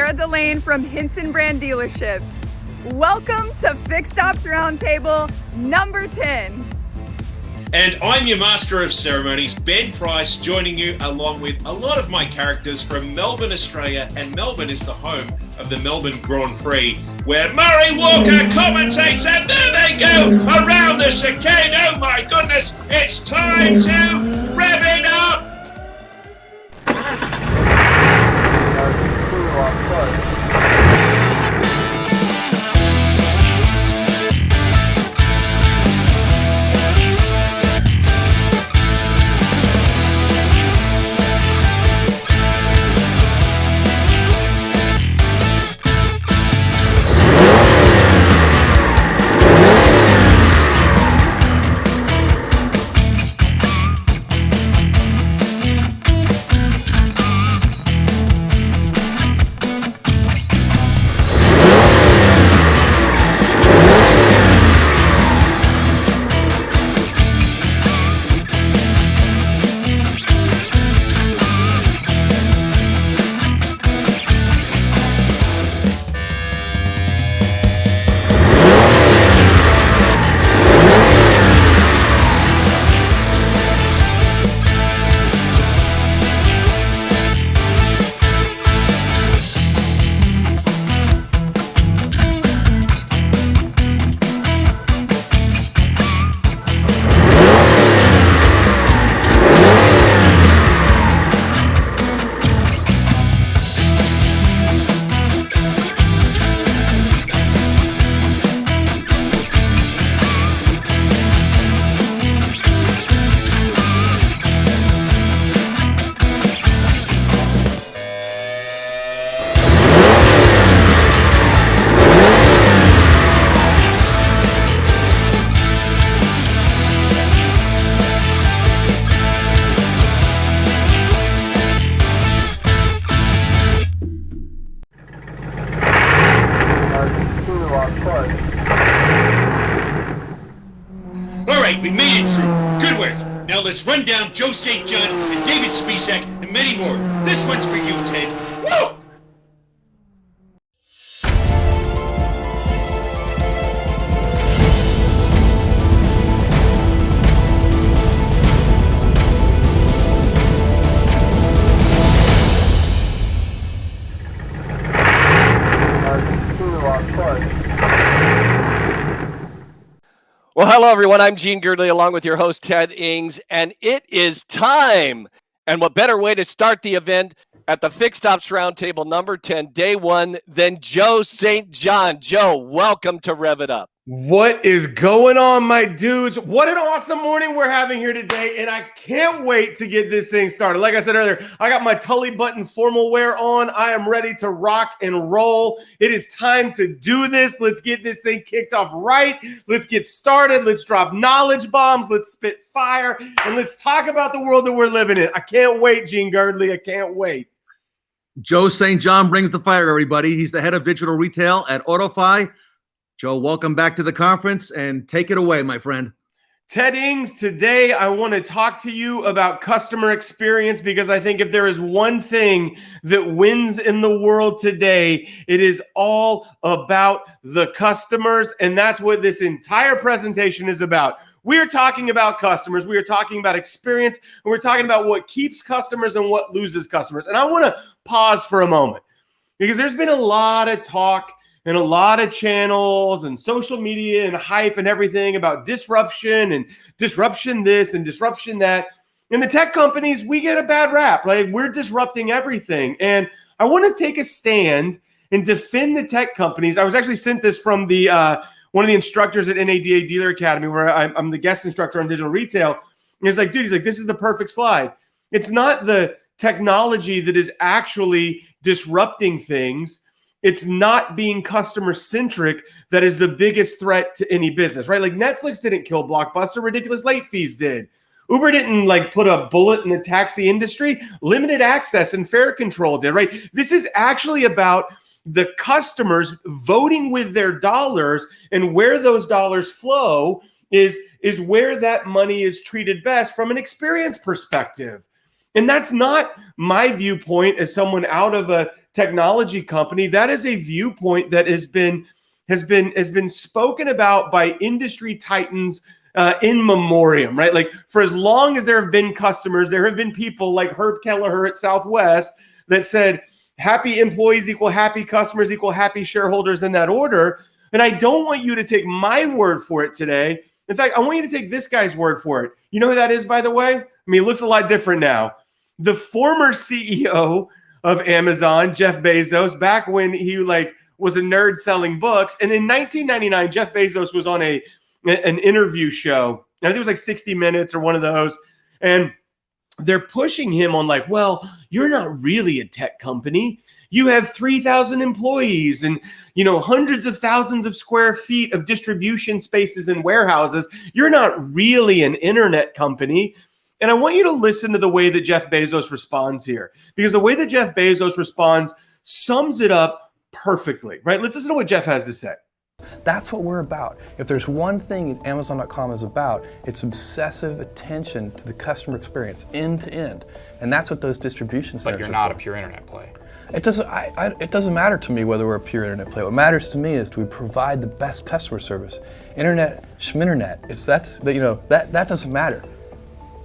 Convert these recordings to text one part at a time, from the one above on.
DeLaine from Henson Brand Dealerships. Welcome to Fixed Ops Roundtable number 10. And I'm your Master of Ceremonies, Ben Price, joining you along with a lot of my characters from Melbourne, Australia, and Melbourne is the home of the Melbourne Grand Prix, where Murray Walker commentates, and there they go, around the chicane. Oh my goodness, it's time to rev it up! Let's run down Joe St. John and David Spisak and many more. This one's for you, Ted. Woo! Well, hello, everyone. I'm Gene Girdley, along with your host, Ted Ings, and it is time. And what better way to start the event at the Fixed Ops Roundtable number 10, day one, than Joe St. John. Joe, welcome to Rev It Up. What is going on, my dudes? What an awesome morning we're having here today, and I can't wait to get this thing started. Like I said earlier, I got my Tully button formal wear on. I am ready to rock and roll. It is time to do this. Let's get this thing kicked off right. Let's get started. Let's drop knowledge bombs. Let's spit fire, and let's talk about the world that we're living in. I can't wait, Gene Girdley. I can't wait. Joe St. John brings the fire, everybody. He's the head of digital retail at AutoFi. Joe, welcome back to the conference, and take it away, my friend. Ted Ings, today I want to talk to you about customer experience, because I think if there is one thing that wins in the world today, it is all about the customers, and that's what this entire presentation is about. We are talking about customers, we are talking about experience, and we're talking about what keeps customers and what loses customers. And I want to pause for a moment, because there's been a lot of talk and a lot of channels and social media and hype and everything about disruption and disruption this and disruption that. And the tech companies, we get a bad rap. Like, we're disrupting everything. And I want to take a stand and defend the tech companies. I was actually sent this from the one of the instructors at NADA Dealer Academy, where I'm the guest instructor on digital retail. And he's like, dude, this is the perfect slide. It's not the technology that is actually disrupting things. It's not being customer-centric that is the biggest threat to any business, right? Like, Netflix didn't kill Blockbuster. Ridiculous late fees did. Uber didn't put a bullet in the taxi industry. Limited access and fare control did, right? This is actually about the customers voting with their dollars, and where those dollars flow is where that money is treated best from an experience perspective. And that's not my viewpoint as someone out of a technology company. That is a viewpoint that has been spoken about by industry titans in memoriam, right? Like for as long as there have been customers, there have been people like Herb Kelleher at Southwest that said happy employees equal happy customers equal happy shareholders in that order. And I don't want you to take my word for it today. In fact, I want you to take this guy's word for it. You know who that is, by the way? I mean, it looks a lot different now. The former CEO of Amazon, Jeff Bezos, back when he was a nerd selling books. And in 1999, Jeff Bezos was on an interview show. I think it was like 60 Minutes or one of those. And they're pushing him on well, you're not really a tech company. You have 3,000 employees and, hundreds of thousands of square feet of distribution spaces and warehouses. You're not really an internet company. And I want you to listen to the way that Jeff Bezos responds here, because the way that Jeff Bezos responds sums it up perfectly, right? Let's listen to what Jeff has to say. That's what we're about. If there's one thing that Amazon.com is about, it's obsessive attention to the customer experience, end to end. And that's what those distribution centers are. But you're not a pure internet play. It doesn't matter to me whether we're a pure internet play. What matters to me is do we provide the best customer service. Internet, schminternet, that doesn't matter.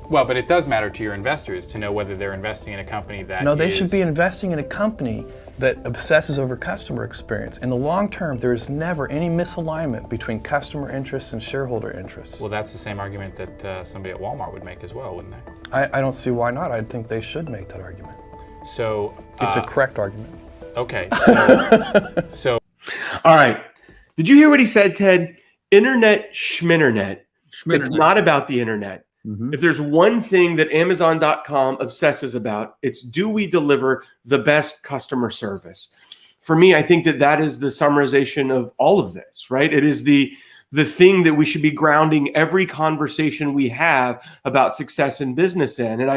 Well, but it does matter to your investors to know whether they're investing in a company that No, they should be investing in a company that obsesses over customer experience. In the long term, there is never any misalignment between customer interests and shareholder interests. Well, that's the same argument that somebody at Walmart would make as well, wouldn't they? I don't see why not. I think they should make that argument. So it's a correct argument. Okay. So all right. Did you hear what he said, Ted? Internet, schminternet. It's not about the internet. Mm-hmm. If there's one thing that Amazon.com obsesses about, it's do we deliver the best customer service? For me, I think that is the summarization of all of this, right? It is the thing that we should be grounding every conversation we have about success in business in. And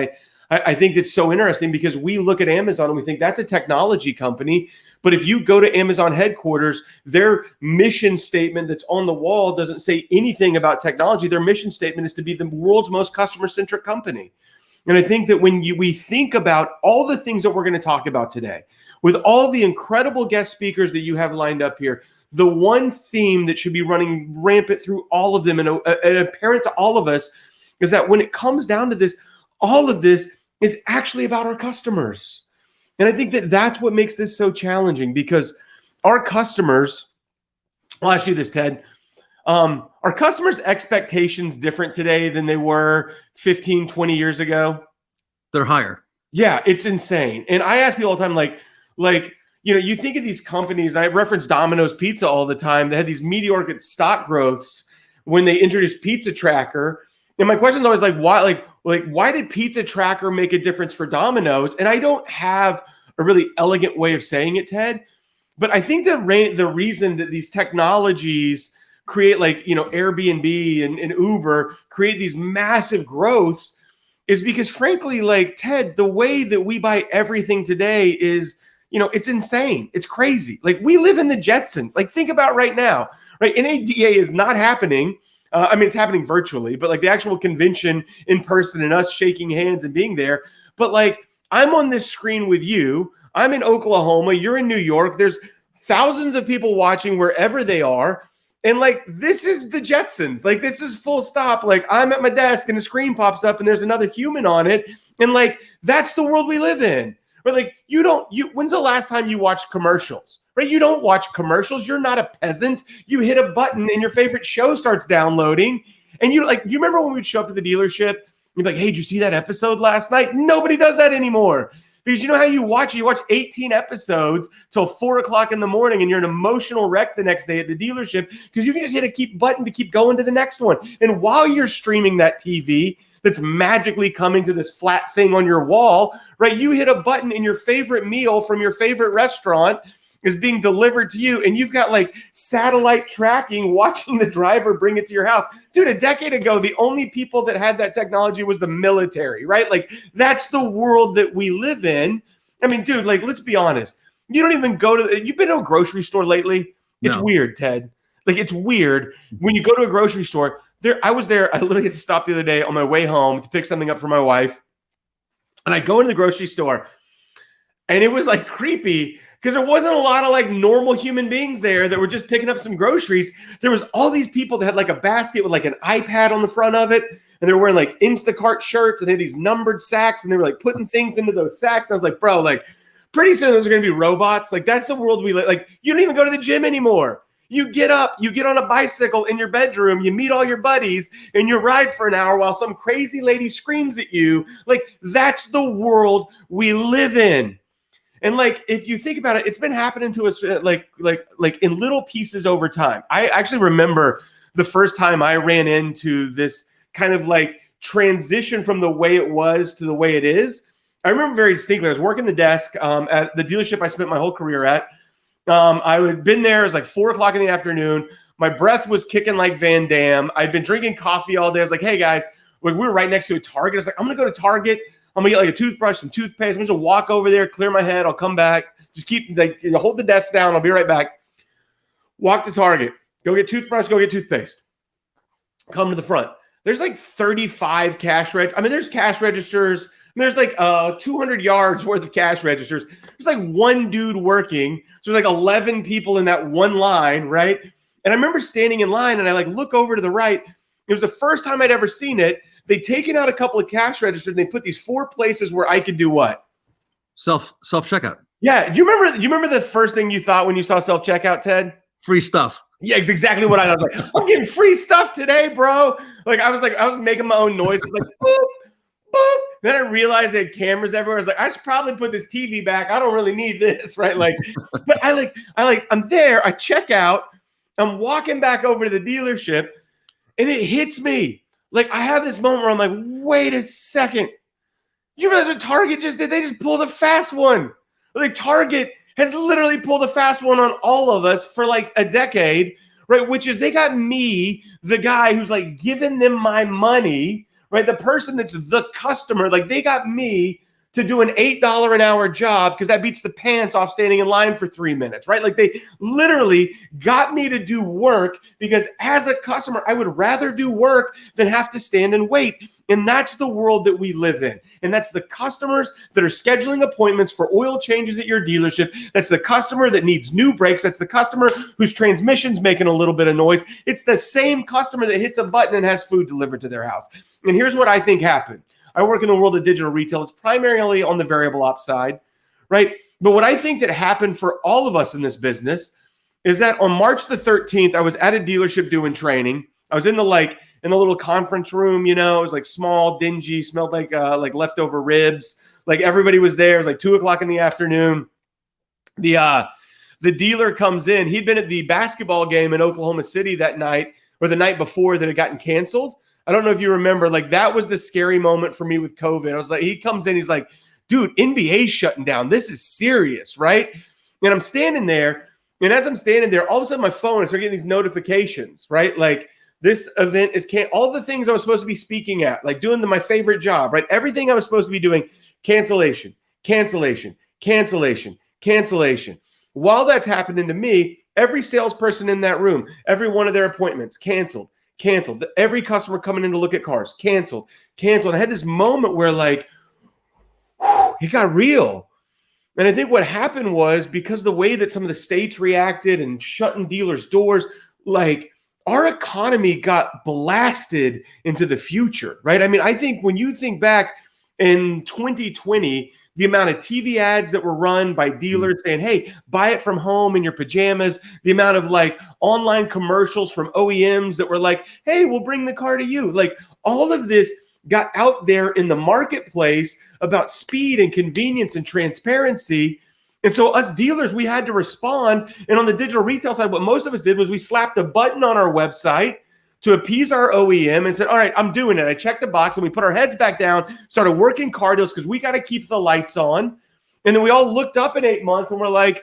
I think it's so interesting because we look at Amazon and we think that's a technology company. But if you go to Amazon headquarters, their mission statement that's on the wall doesn't say anything about technology. Their mission statement is to be the world's most customer-centric company. And I think that when we think about all the things that we're going to talk about today, with all the incredible guest speakers that you have lined up here, the one theme that should be running rampant through all of them and apparent to all of us is that when it comes down to this, all of this is actually about our customers. And I think that that's what makes this so challenging because our customers, I'll ask you this, Ted, are customers' expectations different today than they were 15, 20 years ago? They're higher. Yeah, it's insane. And I ask people all the time, you think of these companies, I reference Domino's Pizza all the time, they had these meteoric stock growths when they introduced Pizza Tracker. And my question is always why did Pizza Tracker make a difference for Domino's? And I don't have a really elegant way of saying it, Ted, but I think the reason that these technologies create Airbnb and Uber create these massive growths is because frankly, Ted, the way that we buy everything today is, it's insane. It's crazy. We live in the Jetsons. Think about right now, right? NADA is not happening. It's happening virtually, but the actual convention in person and us shaking hands and being there. But I'm on this screen with you. I'm in Oklahoma. You're in New York. There's thousands of people watching wherever they are. And this is the Jetsons. This is full stop. I'm at my desk and the screen pops up and there's another human on it. And that's the world we live in. But when's the last time you watched commercials? Right? You don't watch commercials. You're not a peasant. You hit a button and your favorite show starts downloading. And you remember when we'd show up to the dealership? You'd be like, hey, did you see that episode last night? Nobody does that anymore. Because you know how you watch it? You watch 18 episodes till 4 o'clock in the morning and you're an emotional wreck the next day at the dealership because you can just hit a keep button to keep going to the next one. And while you're streaming that TV that's magically coming to this flat thing on your wall, right? You hit a button and your favorite meal from your favorite restaurant is being delivered to you. And you've got satellite tracking, watching the driver bring it to your house. Dude, a decade ago, the only people that had that technology was the military, right? That's the world that we live in. Dude, let's be honest. You don't even you've been to a grocery store lately? It's weird, Ted. It's weird when you go to a grocery store. I was there. I literally had to stop the other day on my way home to pick something up for my wife. And I go into the grocery store and it was creepy because there wasn't a lot of like normal human beings there that were just picking up some groceries. There was all these people that had like a basket with like an iPad on the front of it, and they were wearing like Instacart shirts, and they had these numbered sacks, and they were like putting things into those sacks. And I was like, bro, like pretty soon those are going to be robots. Like that's the world we live. Like you don't even go to the gym anymore. You get up, you get on a bicycle in your bedroom, you meet all your buddies, and you ride for an hour while some crazy lady screams at you. Like that's the world we live in. And like, if you think about it, it's been happening to us like in little pieces over time. I actually remember the first time I ran into this kind of like transition from the way it was to the way it is. I remember very distinctly, I was working the desk at the dealership I spent my whole career at. I had been there. It was like 4 o'clock in the afternoon. My breath was kicking like Van Damme. I'd been drinking coffee all day. I was like, hey guys, we were right next to a Target. I was like, I'm going to go to Target. I'm going to get like a toothbrush, some toothpaste. I'm just going to walk over there, clear my head. I'll come back. Just keep like, hold the desk down. I'll be right back. Walk to Target. Go get toothbrush. Go get toothpaste. Come to the front. There's like 35 cash registers. I mean, there's cash registers. There's like 200 yards worth of cash registers. There's like one dude working. So there's like 11 people in that one line, right? And I remember standing in line and I like look over to the right. It was the first time I'd ever seen it. They'd taken out a couple of cash registers and they put these 4 places where I could do what? Self-checkout. Yeah. Do you remember the first thing you thought when you saw self-checkout, Ted? Free stuff. Yeah, it's exactly what I was like. I'm getting free stuff today, bro. I was making my own noise. It's like, boop, boop. Then I realized they had cameras everywhere. I was like, I should probably put this TV back. I don't really need this, right? Like, but I'm there. I check out. I'm walking back over to the dealership, and it hits me. Like, I have this moment where I'm like, wait a second. You realize what Target just did? They just pulled a fast one. Like, Target has literally pulled a fast one on all of us for like a decade, right? Which is they got me, the guy who's like giving them my money, right? The person that's the customer, like they got me to do an $8 an hour job because that beats the pants off standing in line for 3 minutes, right? Like they literally got me to do work because as a customer, I would rather do work than have to stand and wait. And that's the world that we live in. And that's the customers that are scheduling appointments for oil changes at your dealership. That's the customer that needs new brakes. That's the customer whose transmission's making a little bit of noise. It's the same customer that hits a button and has food delivered to their house. And here's what I think happened. I work in the world of digital retail. It's primarily on the variable ops side, right? But what I think that happened for all of us in this business is that on March the 13th, I was at a dealership doing training. I was in the little conference room, you know, it was like small, dingy, smelled like leftover ribs. Like everybody was there. It was like 2 o'clock in the afternoon. The dealer comes in. He'd been at the basketball game in Oklahoma City that night or the night before that had gotten canceled. I don't know if you remember, like that was the scary moment for me with COVID. I was like, he comes in, he's like, dude, NBA's shutting down. This is serious, right? And I'm standing there, and as I'm standing there, all of a sudden my phone, I start getting these notifications, right? Like this event is all the things I was supposed to be speaking at, like doing my favorite job, right? Everything I was supposed to be doing, cancellation, cancellation, cancellation, cancellation. While that's happening to me, every salesperson in that room, every one of their appointments, canceled. Every customer coming in to look at cars, canceled. I had this moment where like, it got real. And I think what happened was because the way that some of the states reacted and shutting dealers' doors, like our economy got blasted into the future, right? I mean, I think when you think back in 2020, the amount of TV ads that were run by dealers saying, hey, buy it from home in your pajamas, the amount of like online commercials from OEMs that were like, hey, we'll bring the car to you. Like all of this got out there in the marketplace about speed and convenience and transparency. And so us dealers, we had to respond. And on the digital retail side, what most of us did was we slapped a button on our website to appease our OEM and said, all right, I'm doing it. I checked the box and we put our heads back down, started working car deals because we got to keep the lights on. And then we all looked up in 8 months and we're like,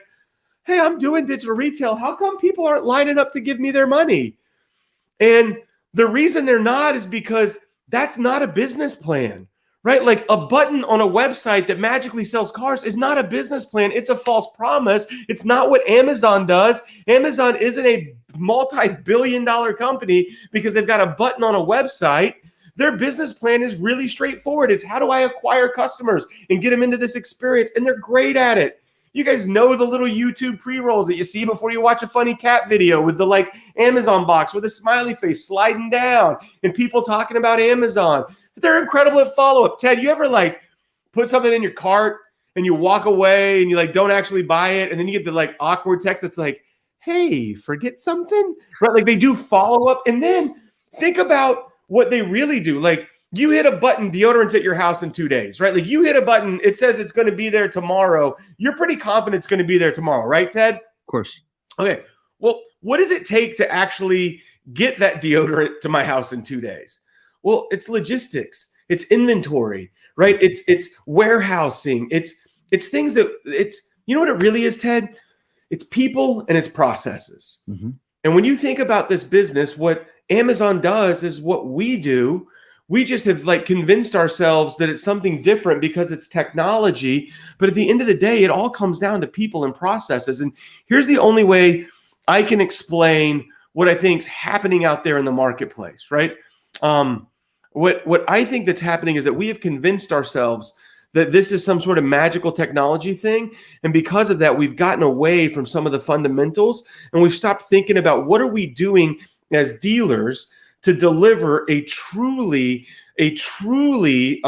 hey, I'm doing digital retail. How come people aren't lining up to give me their money? And the reason they're not is because that's not a business plan, right? Like a button on a website that magically sells cars is not a business plan. It's a false promise. It's not what Amazon does. Amazon isn't a multi-billion-dollar company because they've got a button on a website. Their business plan is really straightforward. It's how do I acquire customers and get them into this experience? And they're great at it. You guys know the little YouTube pre-rolls that you see before you watch a funny cat video with the like Amazon box with a smiley face sliding down and people talking about Amazon. They're incredible at follow-up. Ted, you ever like put something in your cart and you walk away and you like don't actually buy it, and then you get the like awkward text that's like, hey, forget something? Right? Like they do follow-up, and then think about what they really do. Like you hit a button, deodorant's at your house in 2 days, right? Like you hit a button, it says it's going to be there tomorrow. You're pretty confident it's going to be there tomorrow, right, Ted? Of course. Okay. Well, what does it take to actually get that deodorant to my house in 2 days? Well, it's logistics, it's inventory, right? It's warehousing, it's things that you know what it really is, Ted? It's people and it's processes. Mm-hmm. And when you think about this business, what Amazon does is what we do. We just have like convinced ourselves that it's something different because it's technology. But at the end of the day, it all comes down to people and processes. And here's the only way I can explain what I think is happening out there in the marketplace, right? What I think that's happening is that we have convinced ourselves that this is some sort of magical technology thing. And because of that, we've gotten away from some of the fundamentals and we've stopped thinking about what are we doing as dealers to deliver a truly experience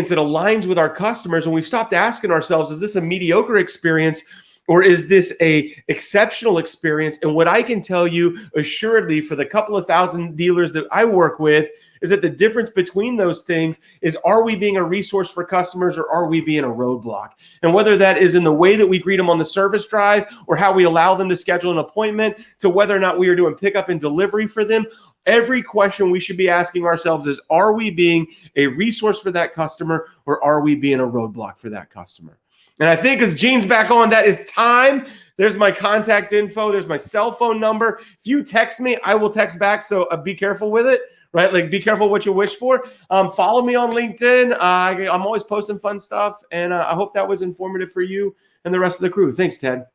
that aligns with our customers. And we've stopped asking ourselves, is this a mediocre experience or is this a exceptional experience? And what I can tell you assuredly for the couple of thousand dealers that I work with is that the difference between those things is, are we being a resource for customers or are we being a roadblock? And whether that is in the way that we greet them on the service drive or how we allow them to schedule an appointment to whether or not we are doing pickup and delivery for them, every question we should be asking ourselves is, are we being a resource for that customer or are we being a roadblock for that customer? And I think as Gene's back on, that is time. There's my contact info. There's my cell phone number. If you text me, I will text back. So be careful with it, right? Like be careful what you wish for. Follow me on LinkedIn. I'm always posting fun stuff. And I hope that was informative for you and the rest of the crew. Thanks, Ted.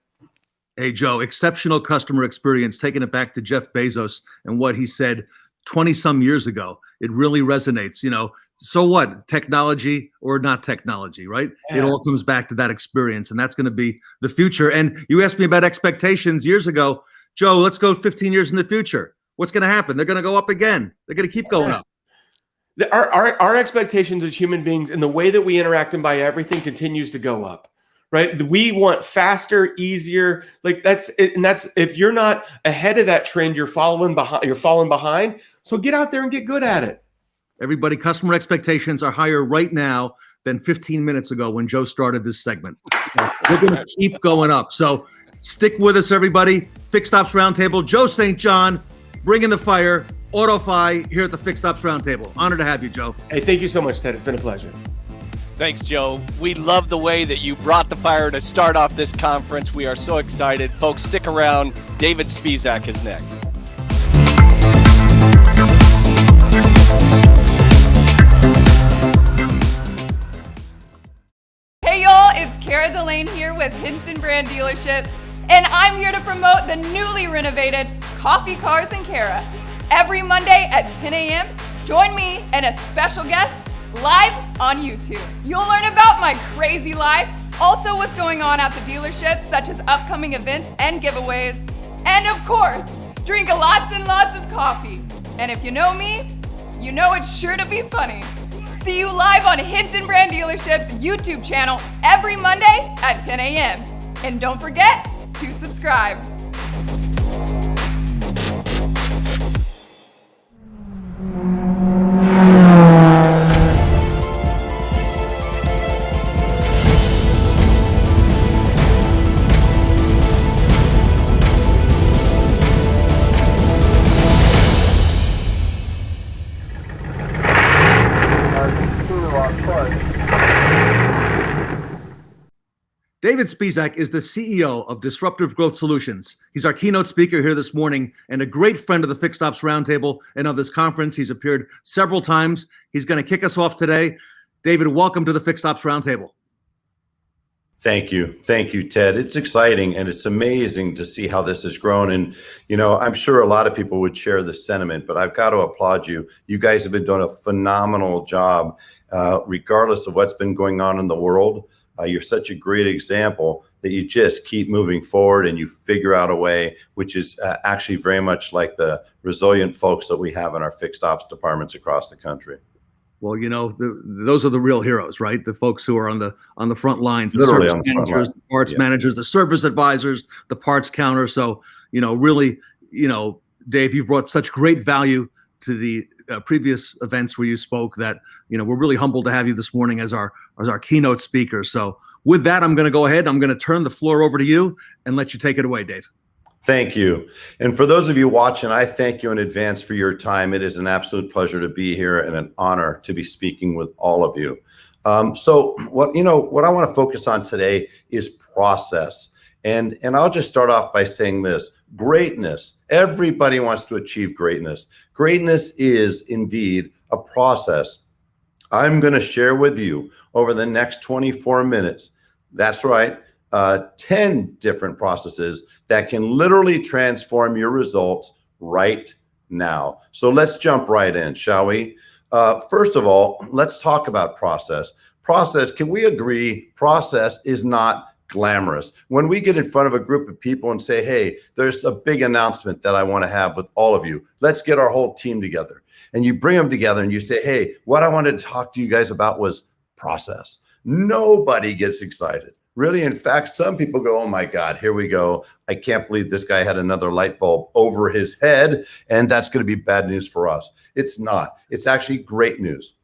Hey, Joe, exceptional customer experience, taking it back to Jeff Bezos and what he said 20 some years ago. It really resonates, you know. So what? Technology or not technology, right? Yeah. It all comes back to that experience, and that's going to be the future. And you asked me about expectations years ago. Joe, let's go 15 years in the future. What's going to happen? They're going to go up again. They're going to keep going up. Our expectations as human beings and the way that we interact and buy everything continues to go up, right? We want faster, easier. Like that's it. And that's, if you're not ahead of that trend, you're falling behind. So get out there and get good at it. Everybody, customer expectations are higher right now than 15 minutes ago when Joe started this segment. So they're going to keep going up. So stick with us, everybody. Fixed Ops Roundtable, Joe St. John, bringing the fire, AutoFi here at the Fixed Ops Roundtable. Honor to have you, Joe. Hey, thank you so much, Ted. It's been a pleasure. Thanks, Joe. We love the way that you brought the fire to start off this conference. We are so excited. Folks, stick around. David Spizak is next. Hey y'all, it's DeLaine here with Henson Brand Dealerships, and I'm here to promote the newly renovated Coffee Cars in Cara. Every Monday at 10 a.m., join me and a special guest live on YouTube. You'll learn about my crazy life, also what's going on at the dealerships, such as upcoming events and giveaways, and of course, drink lots and lots of coffee. And if you know me, you know it's sure to be funny. See you live on Henson Brand Dealerships YouTube channel every Monday at 10 a.m. And don't forget to subscribe. David Spizak is the CEO of Disruptive Growth Solutions. He's our keynote speaker here this morning and a great friend of the Fixed Ops Roundtable and of this conference. He's appeared several times. He's going to kick us off today. David, welcome to the Fixed Ops Roundtable. Thank you. Thank you, Ted. It's exciting and it's amazing to see how this has grown. And, you know, I'm sure a lot of people would share this sentiment, but I've got to applaud you. You guys have been doing a phenomenal job, regardless of what's been going on in the world. You're such a great example that you just keep moving forward and you figure out a way, which is actually very much like the resilient folks that we have in our fixed ops departments across the country. Well, those are the real heroes, right? The folks who are on the front lines, the Literally service on the front managers, line. the parts managers, the service advisors, the parts counter. So, really, Dave, you've brought such great value to the previous events where you spoke that, we're really humbled to have you this morning as our keynote speaker. So with that, I'm going to go ahead. I'm going to turn the floor over to you and let you take it away, Dave. Thank you. And for those of you watching, I thank you in advance for your time. It is an absolute pleasure to be here and an honor to be speaking with all of you. So what I want to focus on today is process. And I'll just start off by saying this: greatness. Everybody wants to achieve greatness. Greatness is indeed a process. I'm going to share with you over the next 24 minutes. That's right. 10 different processes that can literally transform your results right now. So let's jump right in, shall we? First of all, let's talk about process. Process, can we agree process is not glamorous? When we get in front of a group of people and say, hey, there's a big announcement that I want to have with all of you. Let's get our whole team together. And you bring them together and you say, hey, what I wanted to talk to you guys about was process. Nobody gets excited. Really, in fact, some people go, oh my God, here we go. I can't believe this guy had another light bulb over his head, and that's going to be bad news for us. It's not. It's actually great news.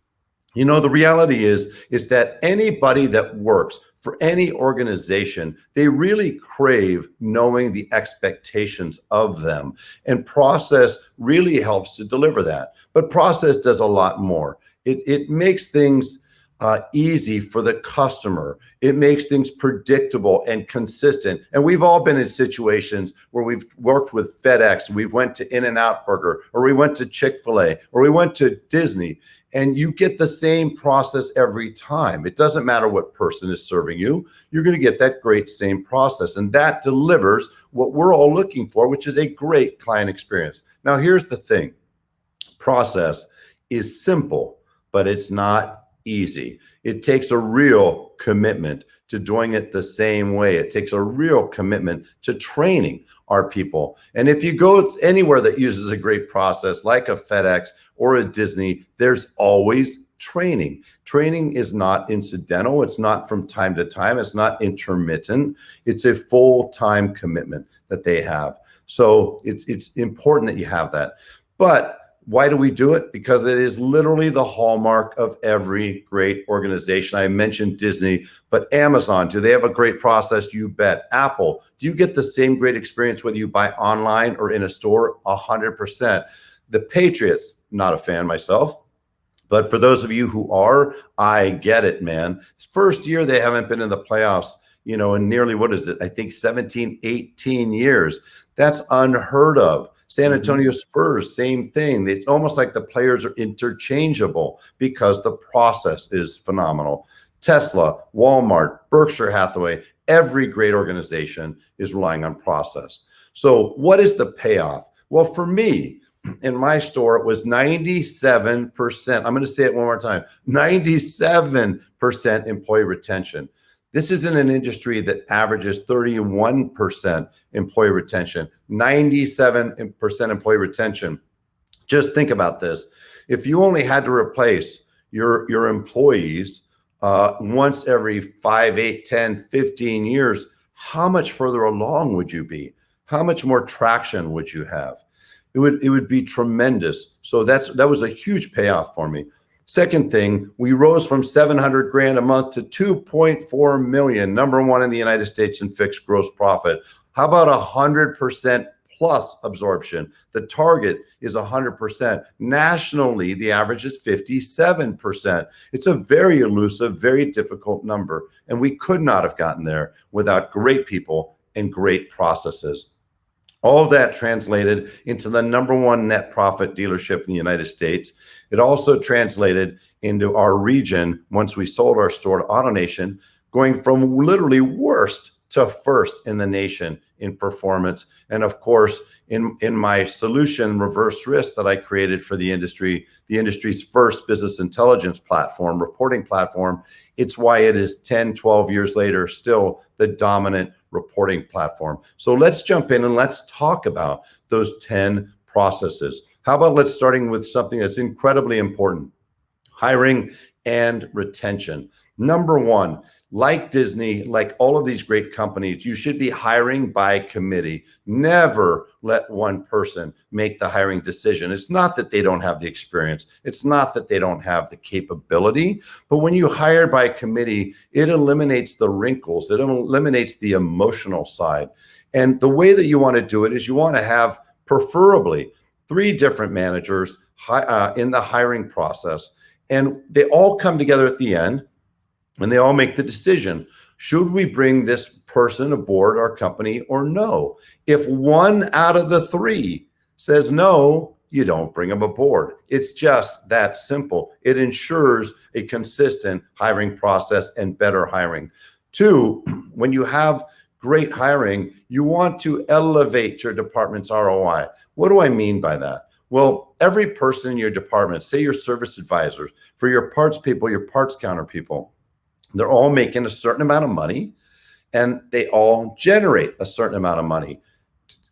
The reality is that anybody that works for any organization, they really crave knowing the expectations of them. And process really helps to deliver that. But process does a lot more. It makes things easy for the customer. It makes things predictable and consistent. And we've all been in situations where we've worked with FedEx, we've went to In-N-Out Burger, or we went to Chick-fil-A, or we went to Disney, and you get the same process every time. It doesn't matter what person is serving you, you're going to get that great same process. And that delivers what we're all looking for, which is a great client experience. Now, here's the thing. Process is simple, but it's not easy. It takes a real commitment to doing it the same way. It takes a real commitment to training our people. And if you go anywhere that uses a great process like a FedEx or a Disney, there's always training. Training is not incidental. It's not from time to time. It's not intermittent. It's a full-time commitment that they have. So it's important that you have that. But why do we do it? Because it is literally the hallmark of every great organization. I mentioned Disney, but Amazon, do they have a great process? You bet. Apple, do you get the same great experience whether you buy online or in a store? 100%. The Patriots, not a fan myself, but for those of you who are, I get it, man. First year they haven't been in the playoffs, in nearly, I think 17, 18 years. That's unheard of. San Antonio Spurs, same thing. It's almost like the players are interchangeable because the process is phenomenal. Tesla, Walmart, Berkshire Hathaway, every great organization is relying on process. So what is the payoff? Well, for me, in my store, it was 97%. I'm going to say it one more time, 97% employee retention. This is in an industry that averages 31% employee retention, 97% employee retention. Just think about this. If you only had to replace your employees once every 5, 8, 10, 15 years, how much further along would you be? How much more traction would you have? It would be tremendous. So that was a huge payoff for me. Second thing, we rose from 700 grand a month to 2.4 million, number one in the United States in fixed gross profit. How about 100% plus absorption? The target is 100%. Nationally, the average is 57%. It's a very elusive, very difficult number, and we could not have gotten there without great people and great processes. All of that translated into the number one net profit dealership in the United States. It also translated into our region once we sold our store to AutoNation, going from literally worst to first in the nation in performance. And of course, in my solution, Reverse Risk, that I created for the industry's first business intelligence platform, reporting platform, it's why it is 10, 12 years later, still the dominant reporting platform. So let's jump in and let's talk about those 10 processes. How about let's starting with something that's incredibly important, hiring and retention. Number one, like Disney, like all of these great companies, you should be hiring by committee. Never let one person make the hiring decision. It's not that they don't have the experience. It's not that they don't have the capability. But when you hire by committee, it eliminates the wrinkles. It eliminates the emotional side. And the way that you want to do it is you want to have preferably 3 different managers in the hiring process. And they all come together at the end. And they all make the decision, should we bring this person aboard our company or no? If 1 out of the 3 says no, you don't bring them aboard. It's just that simple. It ensures a consistent hiring process and better hiring. 2, when you have great hiring, you want to elevate your department's ROI. What do I mean by that? Well, every person in your department, say your service advisors, for your parts people, your parts counter people, they're all making a certain amount of money and they all generate a certain amount of money.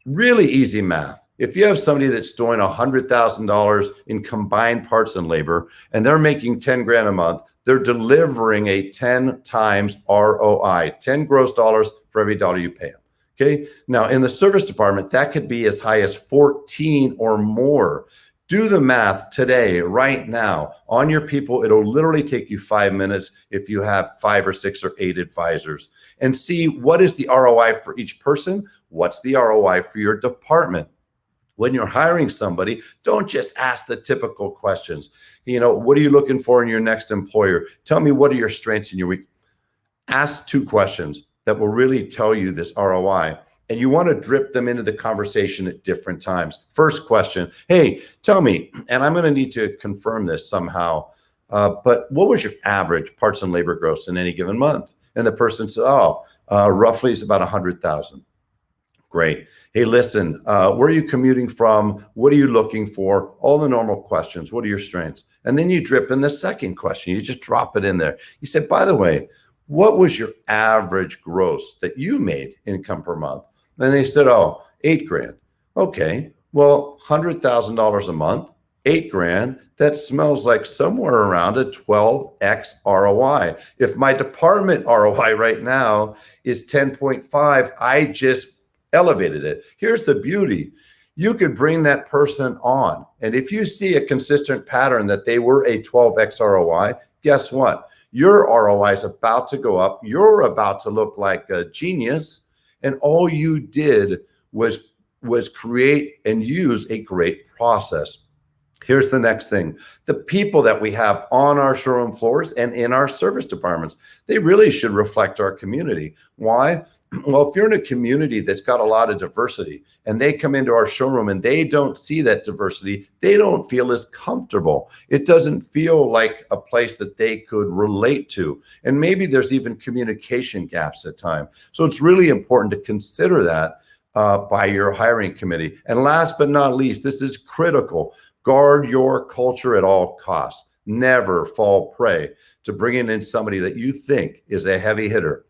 Really easy math. If you have somebody that's doing $100,000 in combined parts and labor and they're making 10 grand a month, they're delivering a 10 times ROI, 10 gross dollars for every dollar you pay them. Okay. Now in the service department, that could be as high as 14 or more. Do the math today, right now, on your people. It'll literally take you 5 minutes if you have 5 or 6 or 8 advisors, and see what is the ROI for each person. What's the ROI for your department? When you're hiring somebody, don't just ask the typical questions. What are you looking for in your next employer? Tell me, what are your strengths and your weaknesses? Ask 2 questions that will really tell you this ROI. And you want to drip them into the conversation at different times. First question, hey, tell me, and I'm going to need to confirm this somehow, but what was your average parts and labor gross in any given month? And the person said, roughly it's about 100,000. Great. Hey, listen, where are you commuting from? What are you looking for? All the normal questions. What are your strengths? And then you drip in the second question. You just drop it in there. You said, by the way, what was your average gross that you made income per month? And they said, 8 grand. Okay, well, $100,000 a month, 8 grand, that smells like somewhere around a 12x ROI. If my department ROI right now is 10.5, I just elevated it. Here's the beauty. You could bring that person on. And if you see a consistent pattern that they were a 12x ROI, guess what? Your ROI is about to go up. You're about to look like a genius. And all you did was create and use a great process. Here's the next thing. The people that we have on our showroom floors and in our service departments, they really should reflect our community. Why? Well, if you're in a community that's got a lot of diversity and they come into our showroom and they don't see that diversity, they don't feel as comfortable. It doesn't feel like a place that they could relate to. And maybe there's even communication gaps at times. So it's really important to consider that by your hiring committee. And last but not least, this is critical. Guard your culture at all costs. Never fall prey to bringing in somebody that you think is a heavy hitter.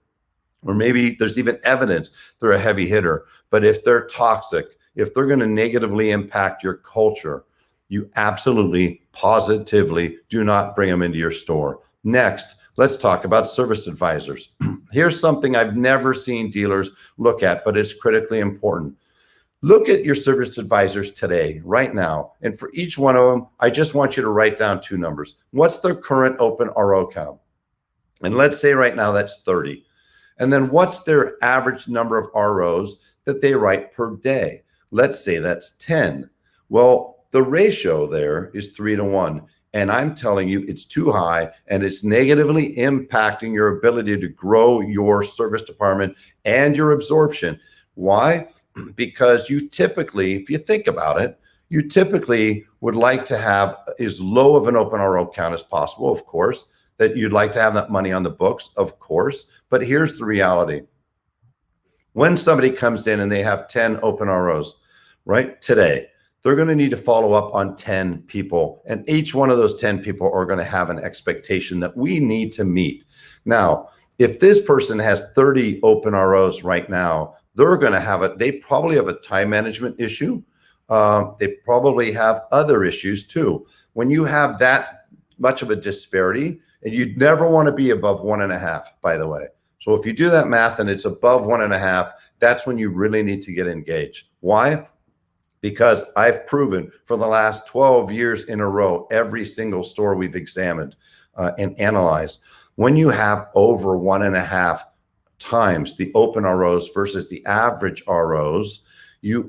Or maybe there's even evidence they're a heavy hitter. But if they're toxic, if they're going to negatively impact your culture, you absolutely, positively do not bring them into your store. Next, let's talk about service advisors. Here's something I've never seen dealers look at, but it's critically important. Look at your service advisors today, right now. And for each one of them, I just want you to write down 2 numbers. What's their current open RO count? And let's say right now that's 30. And then what's their average number of ROs that they write per day? Let's say that's 10. Well, the ratio there is 3-to-1. And I'm telling you, it's too high and it's negatively impacting your ability to grow your service department and your absorption. Why? Because you typically, if you think about it, you typically would like to have as low of an open RO count as possible, of course, that you'd like to have that money on the books, of course. But here's the reality. When somebody comes in and they have 10 open ROs, right, today, they're going to need to follow up on 10 people. And each one of those 10 people are going to have an expectation that we need to meet. Now, if this person has 30 open ROs right now, they're going to have they probably have a time management issue. They probably have other issues too. When you have that much of a disparity, and you'd never want to be above 1.5, by the way. So if you do that math and it's above 1.5, that's when you really need to get engaged. Why? Because I've proven for the last 12 years in a row, every single store we've examined and analyzed, when you have over 1.5 times the open ROs versus the average ROs,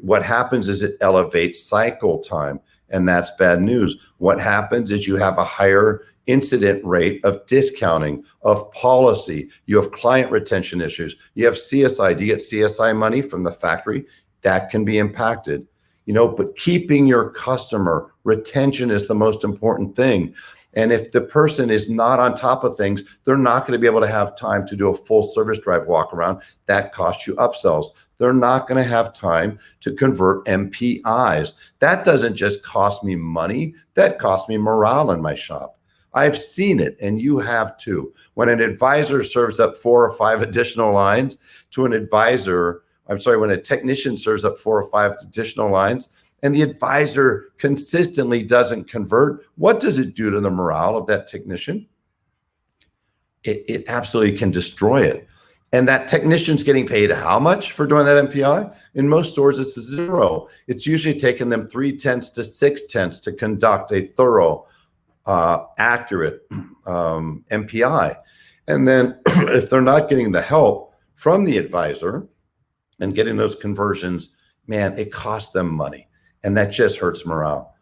what happens is it elevates cycle time, and that's bad news. What happens is you have a higher incident rate of discounting, of policy. You have client retention issues. You have CSI. Do you get CSI money from the factory? That can be impacted. But keeping your customer retention is the most important thing. And if the person is not on top of things, they're not going to be able to have time to do a full service drive walk around. That costs you upsells. They're not going to have time to convert MPIs. That doesn't just cost me money. That costs me morale in my shop. I've seen it, and you have too. When an advisor serves up 4 or 5 additional lines to an advisor, when a technician serves up 4 or 5 additional lines, and the advisor consistently doesn't convert, what does it do to the morale of that technician? It absolutely can destroy it. And that technician's getting paid how much for doing that MPI? In most stores, it's 0. It's usually taken them 3/10 to 6/10 to conduct a thorough, accurate MPI. And then if they're not getting the help from the advisor and getting those conversions, man, it costs them money. And that just hurts morale.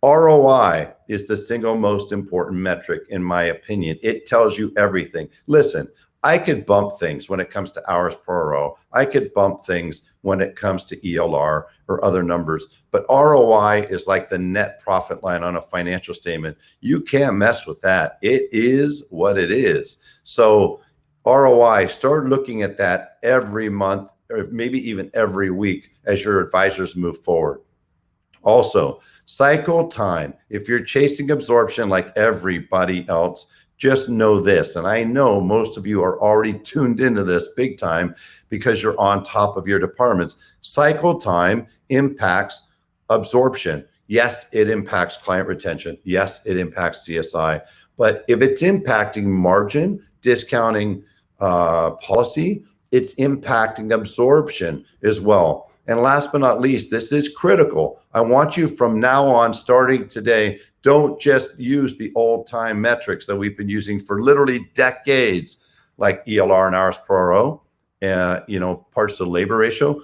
ROI is the single most important metric, in my opinion. It tells you everything. Listen, I could bump things when it comes to hours per RO. I could bump things when it comes to ELR or other numbers. But ROI is like the net profit line on a financial statement. You can't mess with that. It is what it is. So ROI, start looking at that every month, or maybe even every week as your advisors move forward. Also, cycle time. If you're chasing absorption like everybody else, just know this, and I know most of you are already tuned into this big time because you're on top of your departments. Cycle time impacts absorption. Yes, it impacts client retention. Yes, it impacts CSI. But if it's impacting margin, discounting policy, it's impacting absorption as well. And last but not least, this is critical. I want you from now on, starting today, don't just use the old time metrics that we've been using for literally decades, like ELR and hours per RO, parts to labor ratio.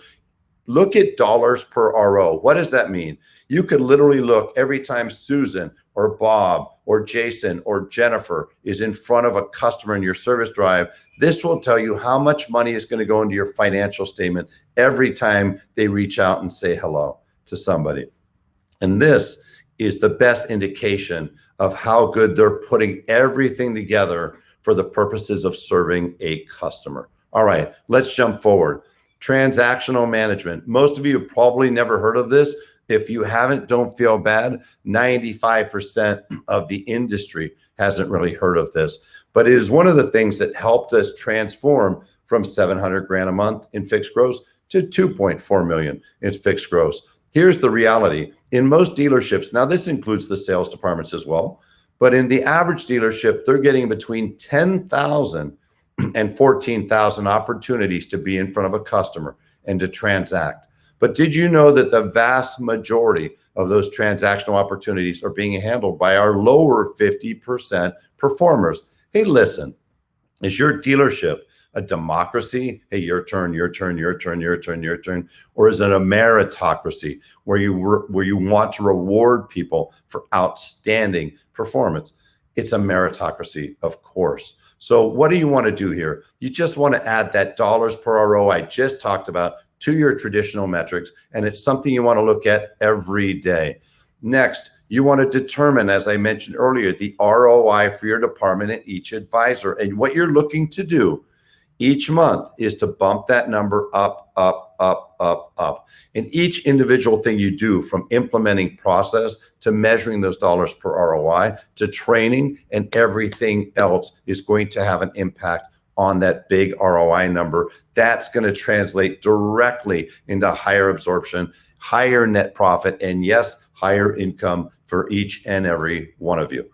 Look at dollars per RO. What does that mean? You could literally look every time Susan or Bob or Jason or Jennifer is in front of a customer in your service drive. This will tell you how much money is going to go into your financial statement every time they reach out and say hello to somebody. And this is the best indication of how good they're putting everything together for the purposes of serving a customer. All right, let's jump forward. Transactional management. Most of you have probably never heard of this. If you haven't, don't feel bad. 95% of the industry hasn't really heard of this, but it is one of the things that helped us transform from 700 grand a month in fixed gross to 2.4 million in fixed gross. Here's the reality. In most dealerships, now this includes the sales departments as well, but in the average dealership, they're getting between 10,000 and 14,000 opportunities to be in front of a customer and to transact. But did you know that the vast majority of those transactional opportunities are being handled by our lower 50% performers? Hey, listen, is your dealership a democracy? Hey, your turn, your turn, your turn, your turn, your turn. Or is it a meritocracy where you want to reward people for outstanding performance? It's a meritocracy, of course. So what do you want to do here? You just want to add that dollars per RO I just talked about to your traditional metrics, and it's something you want to look at every day. Next, you want to determine, as I mentioned earlier, the ROI for your department and each advisor. And what you're looking to do each month is to bump that number up, up, up, up, up. And each individual thing you do, from implementing process to measuring those dollars per ROI to training and everything else, is going to have an impact on that big ROI number. That's going to translate directly into higher absorption, higher net profit, and yes, higher income for each and every one of you.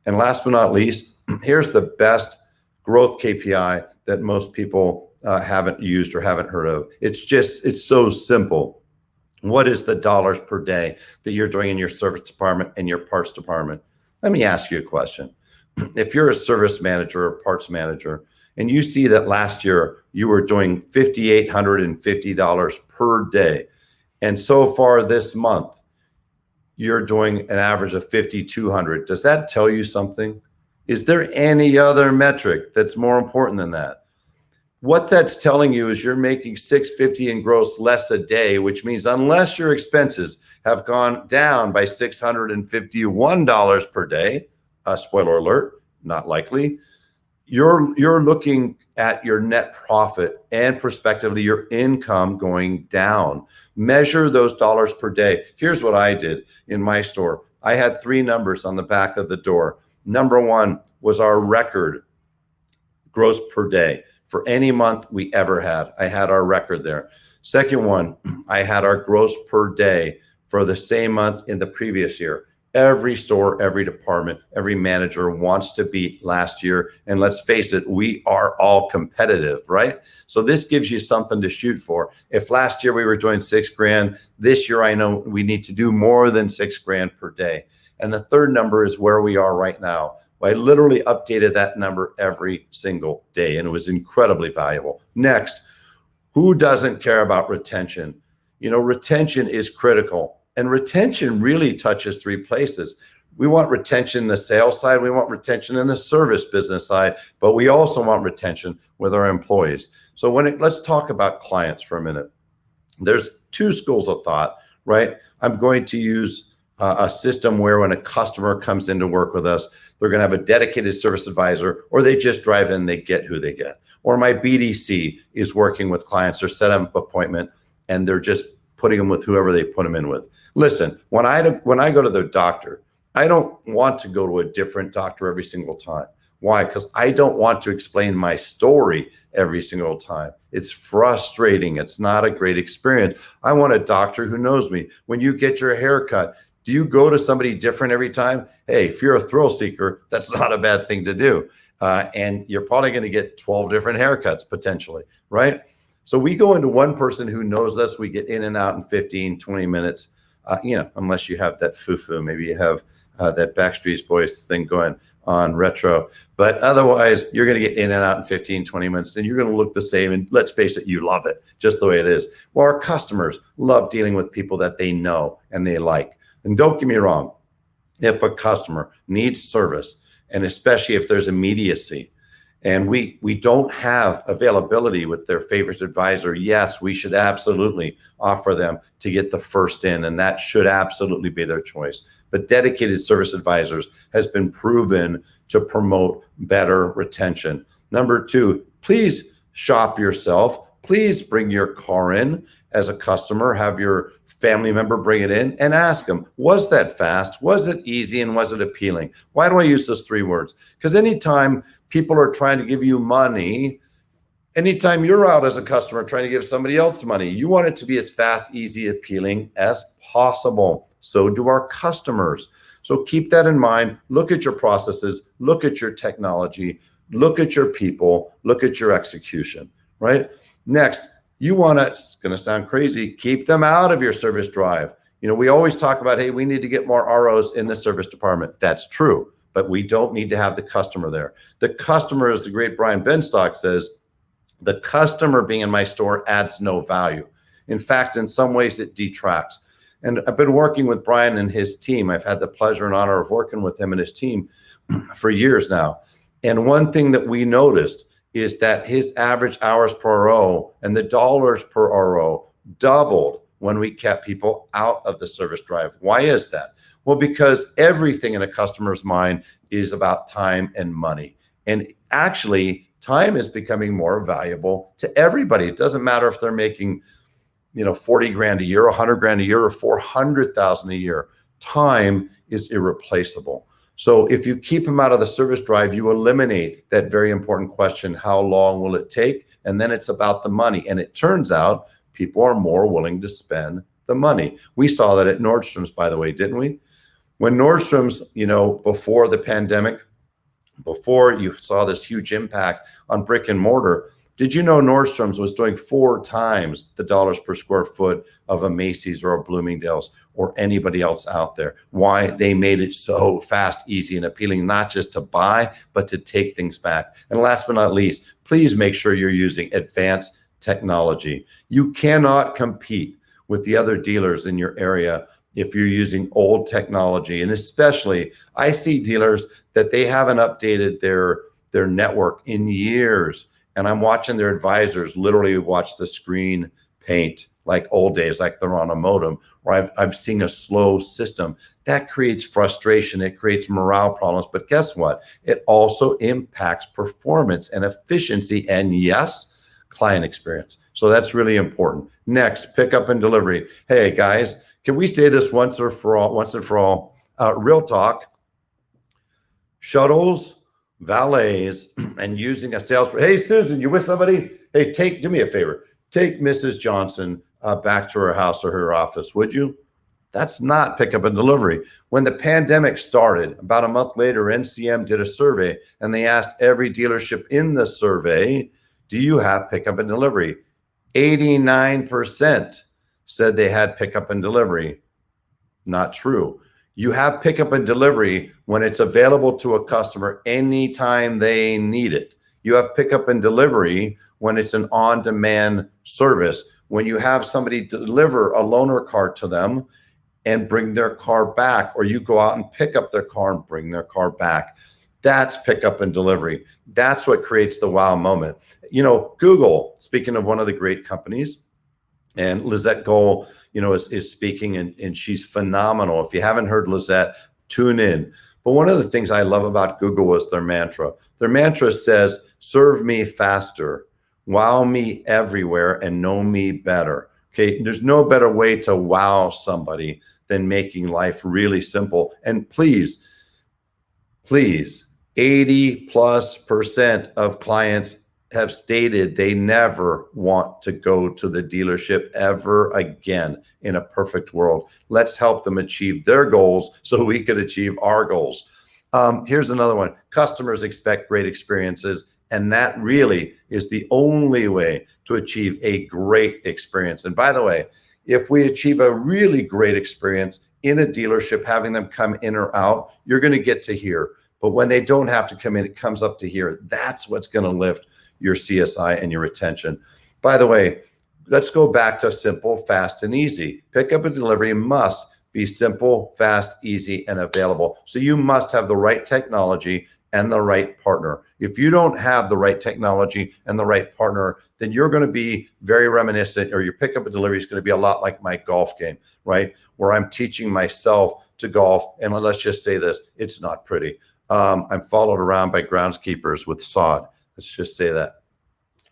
And last but not least, here's the best growth KPI that most people haven't used or haven't heard of. It's so simple. What is the dollars per day that you're doing in your service department and your parts department? Let me ask you a question. If you're a service manager or parts manager, and you see that last year you were doing $5,850 per day, and so far this month, you're doing an average of $5,200. Does that tell you something? Is there any other metric that's more important than that? What that's telling you is you're making $650 in gross less a day, which means unless your expenses have gone down by $651 per day, spoiler alert, not likely, you're looking at your net profit and prospectively your income going down. Measure those dollars per day. Here's what I did in my store. I had 3 numbers on the back of the door. Number 1 was our record gross per day for any month we ever had. I had our record there. Second one, I had our gross per day for the same month in the previous year. Every store, every department, every manager wants to beat last year. And let's face it, we are all competitive, right? So this gives you something to shoot for. If last year we were doing $6,000, this year I know we need to do more than $6,000 per day. And the third number is where we are right now. I literally updated that number every single day, and it was incredibly valuable. Next, who doesn't care about retention? You know, retention is critical, and retention really touches 3 places. We want retention in the sales side, we want retention in the service business side, but we also want retention with our employees. So let's talk about clients for a minute. There's 2 schools of thought, right? I'm going to use a system where when a customer comes in to work with us, they're going to have a dedicated service advisor, or they just drive in, they get who they get. Or my BDC is working with clients or set up an appointment and they're just putting them with whoever they put them in with. Listen, when I go to the doctor, I don't want to go to a different doctor every single time. Why? Because I don't want to explain my story every single time. It's frustrating. It's not a great experience. I want a doctor who knows me. When you get your hair cut, do you go to somebody different every time? Hey, if you're a thrill seeker, that's not a bad thing to do. And you're probably going to get 12 different haircuts potentially, right? So we go into one person who knows us. We get in and out in 15, 20 minutes, unless you have that foo-foo. Maybe you have that Backstreet Boys thing going on retro. But otherwise, you're going to get in and out in 15, 20 minutes, and you're going to look the same. And let's face it, you love it just the way it is. Well, our customers love dealing with people that they know and they like. And don't get me wrong, if a customer needs service, and especially if there's immediacy, and we don't have availability with their favorite advisor, yes, we should absolutely offer them to get the first in, and that should absolutely be their choice. But dedicated service advisors has been proven to promote better retention. Number 2, please shop yourself. Please bring your car in as a customer, have your family member bring it in and ask them, was that fast? Was it easy? And was it appealing? Why do I use those 3 words? Because anytime people are trying to give you money, anytime you're out as a customer trying to give somebody else money, you want it to be as fast, easy, appealing as possible. So do our customers. So keep that in mind. Look at your processes, look at your technology, look at your people, look at your execution, right? Next, you want to, it's going to sound crazy, keep them out of your service drive. You know, we always talk about, hey, we need to get more ROs in the service department. That's true, but we don't need to have the customer there. The customer, as the great Brian Benstock says, the customer being in my store adds no value. In fact, in some ways it detracts. And I've been working with Brian and his team. I've had the pleasure and honor of working with him and his team for years now. And one thing that we noticed is that his average hours per RO and the dollars per RO doubled when we kept people out of the service drive. Why is that? Well, because everything in a customer's mind is about time and money. And actually, Time is becoming more valuable to everybody. It doesn't matter if they're making, 40 grand a year, 100 grand a year, or 400,000 a year. Time is irreplaceable. So if you keep them out of the service drive, you eliminate that very important question, how long will it take? And then it's about the money. And it turns out people are more willing to spend the money. We saw that at Nordstrom's, by the way, didn't we? When Nordstrom's, before the pandemic, before you saw this huge impact on brick and mortar, did you know Nordstrom's was doing 4 times the dollars per square foot of a Macy's or a Bloomingdale's or anybody else out there? Why? They made it so fast, easy, and appealing, not just to buy, but to take things back. And last but not least, please make sure you're using advanced technology. You cannot compete with the other dealers in your area if you're using old technology. And especially, I see dealers that they haven't updated their network in years. And I'm watching their advisors literally watch the screen paint like old days, like they're on a modem, or I'm seeing a slow system. That creates frustration. It creates morale problems. But guess what? It also impacts performance and efficiency and, yes, client experience. So that's really important. Next, pickup and delivery. Hey, guys, can we say this once and for all? Real talk. Shuttles, valets, and using a sales. Hey, Susan, you with somebody? Hey, do me a favor. Take Mrs. Johnson back to her house or her office, would you? That's not pickup and delivery. When the pandemic started, about a month later, NCM did a survey, and they asked every dealership in the survey, do you have pickup and delivery? 89% said they had pickup and delivery. Not true. You have pickup and delivery when it's available to a customer anytime they need it. You have pickup and delivery when it's an on-demand service, when you have somebody deliver a loaner car to them and bring their car back, or you go out and pick up their car and bring their car back. That's pickup and delivery. That's what creates the wow moment. Google, speaking of one of the great companies, and Lizette Gohl, is speaking, and she's phenomenal. If you haven't heard Lizette, tune in. But one of the things I love about Google was their mantra. Their mantra says, serve me faster, wow me everywhere, and know me better. Okay, there's no better way to wow somebody than making life really simple. And please, 80+% of clients have stated they never want to go to the dealership ever again in a perfect world. Let's help them achieve their goals so we could achieve our goals. Here's another one. Customers expect great experiences, and that really is the only way to achieve a great experience. And by the way, if we achieve a really great experience in a dealership, having them come in or out, you're going to get to here. But when they don't have to come in, it comes up to here. That's what's going to lift your CSI and your retention. By the way, let's go back to simple, fast, and easy. Pickup and delivery must be simple, fast, easy, and available. So you must have the right technology and the right partner. If you don't have the right technology and the right partner, then you're going to be very reminiscent, or your pickup and delivery is going to be a lot like my golf game, right? Where I'm teaching myself to golf, and let's just say this, it's not pretty. I'm followed around by groundskeepers with sod. Let's just say that.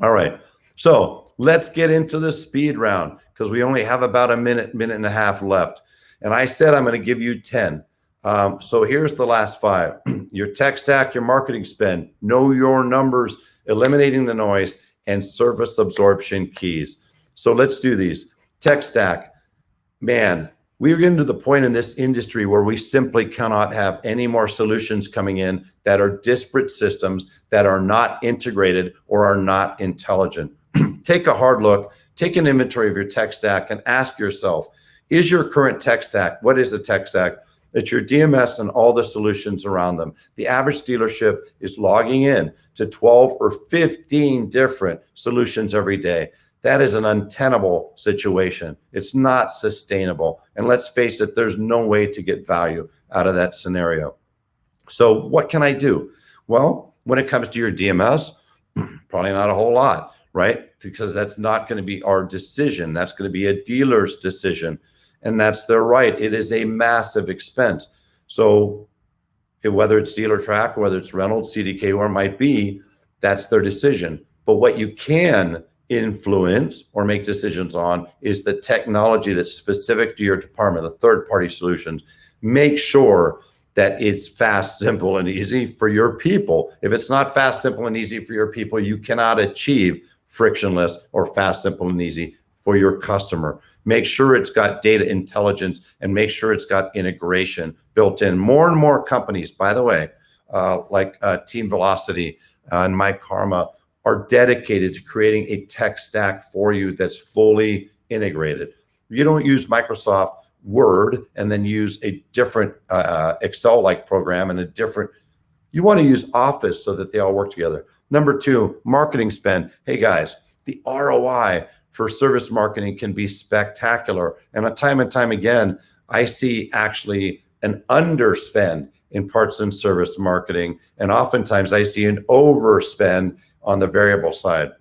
All right. So let's get into the speed round, because we only have about a minute and a half left. And I said I'm going to give you 10. So here's the last 5. Your tech stack, your marketing spend, know your numbers, eliminating the noise, and service absorption keys. So let's do these. Tech stack. Man, we're getting to the point in this industry where we simply cannot have any more solutions coming in that are disparate systems, that are not integrated or are not intelligent. Take a hard look, take an inventory of your tech stack, and ask yourself, is your current tech stack, what is a tech stack? It's your DMS and all the solutions around them. The average dealership is logging in to 12 or 15 different solutions every day. That is an untenable situation. It's not sustainable. And let's face it, there's no way to get value out of that scenario. So what can I do? Well, when it comes to your DMS, probably not a whole lot, right? Because that's not going to be our decision. That's going to be a dealer's decision. And that's their right. It is a massive expense. So whether it's Dealer Track, whether it's Reynolds, CDK, or it might be, That's their decision. But what you can influence or make decisions on is the technology that's specific to your department, the third-party solutions. Make sure that it's fast, simple, and easy for your people. If it's not fast, simple, and easy for your people, you cannot achieve frictionless or fast, simple, and easy for your customer. Make sure it's got data intelligence and make sure it's got integration built in. More and more companies, by the way, like Team Velocity and My Karma, are dedicated to creating a tech stack for you that's fully integrated. You don't use Microsoft Word and then use a different Excel-like program and a different, you want to use Office so that they all work together. Number two, marketing spend. Hey guys, the ROI for service marketing can be spectacular. And time again, I see actually an underspend in parts and service marketing. And oftentimes I see an overspend on the variable side.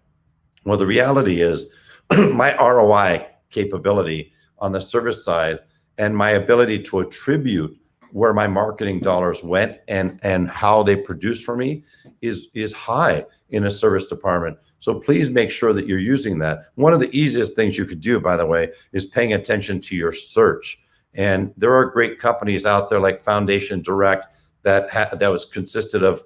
Well, the reality is my ROI capability on the service side and my ability to attribute where my marketing dollars went and how they produce for me is high in a service department. So please make sure that you're using that. One of the easiest things you could do, by the way, is paying attention to your search. And there are great companies out there like Foundation Direct that was consisted of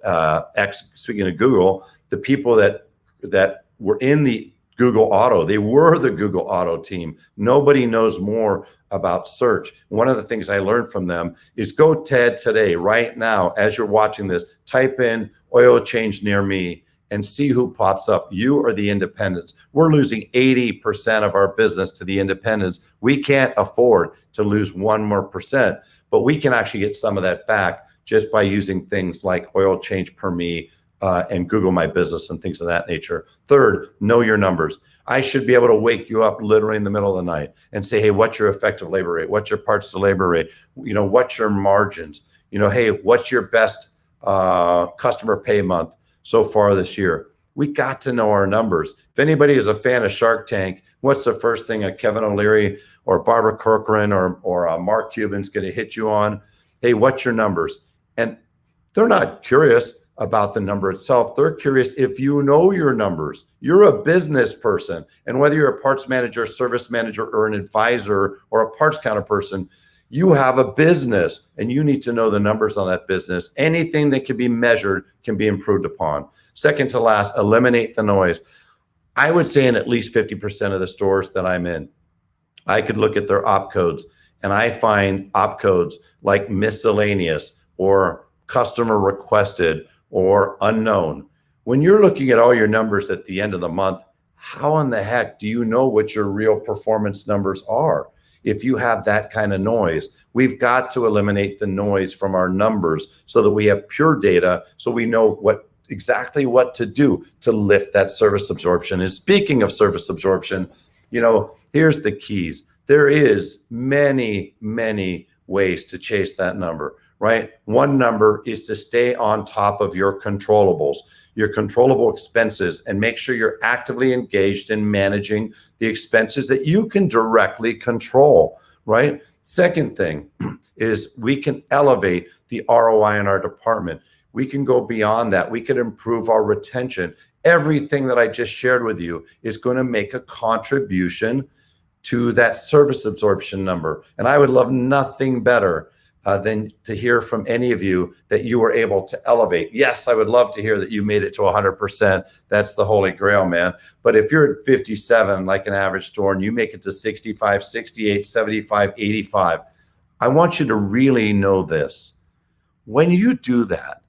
speaking of Google, the people that were in the Google Auto, they were the Google Auto team. Nobody knows more about search. One of the things I learned from them is go today, right now, as you're watching this, type in oil change near me and see who pops up. You or the independents. We're losing 80% of our business to the independents. We can't afford to lose 1 more percent, but we can actually get some of that back just by using things like oil change per me and Google My Business and things of that nature. Third, know your numbers. I should be able to wake you up literally in the middle of the night and say, hey, what's your effective labor rate? What's your parts to labor rate? What's your margins? Hey, what's your best customer pay month so far this year? We got to know our numbers. If anybody is a fan of Shark Tank, what's the first thing a Kevin O'Leary or Barbara Corcoran or Mark Cuban's going to hit you on? Hey, what's your numbers? And they're not curious about the number itself. They're curious if you know your numbers. You're a business person. And whether you're a parts manager, service manager, or an advisor, or a parts counter person, you have a business and you need to know the numbers on that business. Anything that can be measured can be improved upon. Second to last, eliminate the noise. I would say in at least 50% of the stores that I'm in, I could look at their op codes and I find op codes like miscellaneous or customer requested or unknown. When you're looking at all your numbers at the end of the month, how in the heck do you know what your real performance numbers are? If you have that kind of noise, we've got to eliminate the noise from our numbers so that we have pure data, so we know exactly what to do to lift that service absorption. And speaking of service absorption, here's the keys. There is many ways to chase that number, right? One number is to stay on top of your controllables, your controllable expenses, and make sure you're actively engaged in managing the expenses that you can directly control, right? Second thing is we can elevate the ROI in our department. We can go beyond that. We can improve our retention. Everything that I just shared with you is going to make a contribution to that service absorption number. And I would love nothing better than to hear from any of you that you were able to elevate. Yes, I would love to hear that you made it to 100%. That's the holy grail, man. But if you're at 57, like an average store, and you make it to 65, 68, 75, 85, I want you to really know this. When you do that,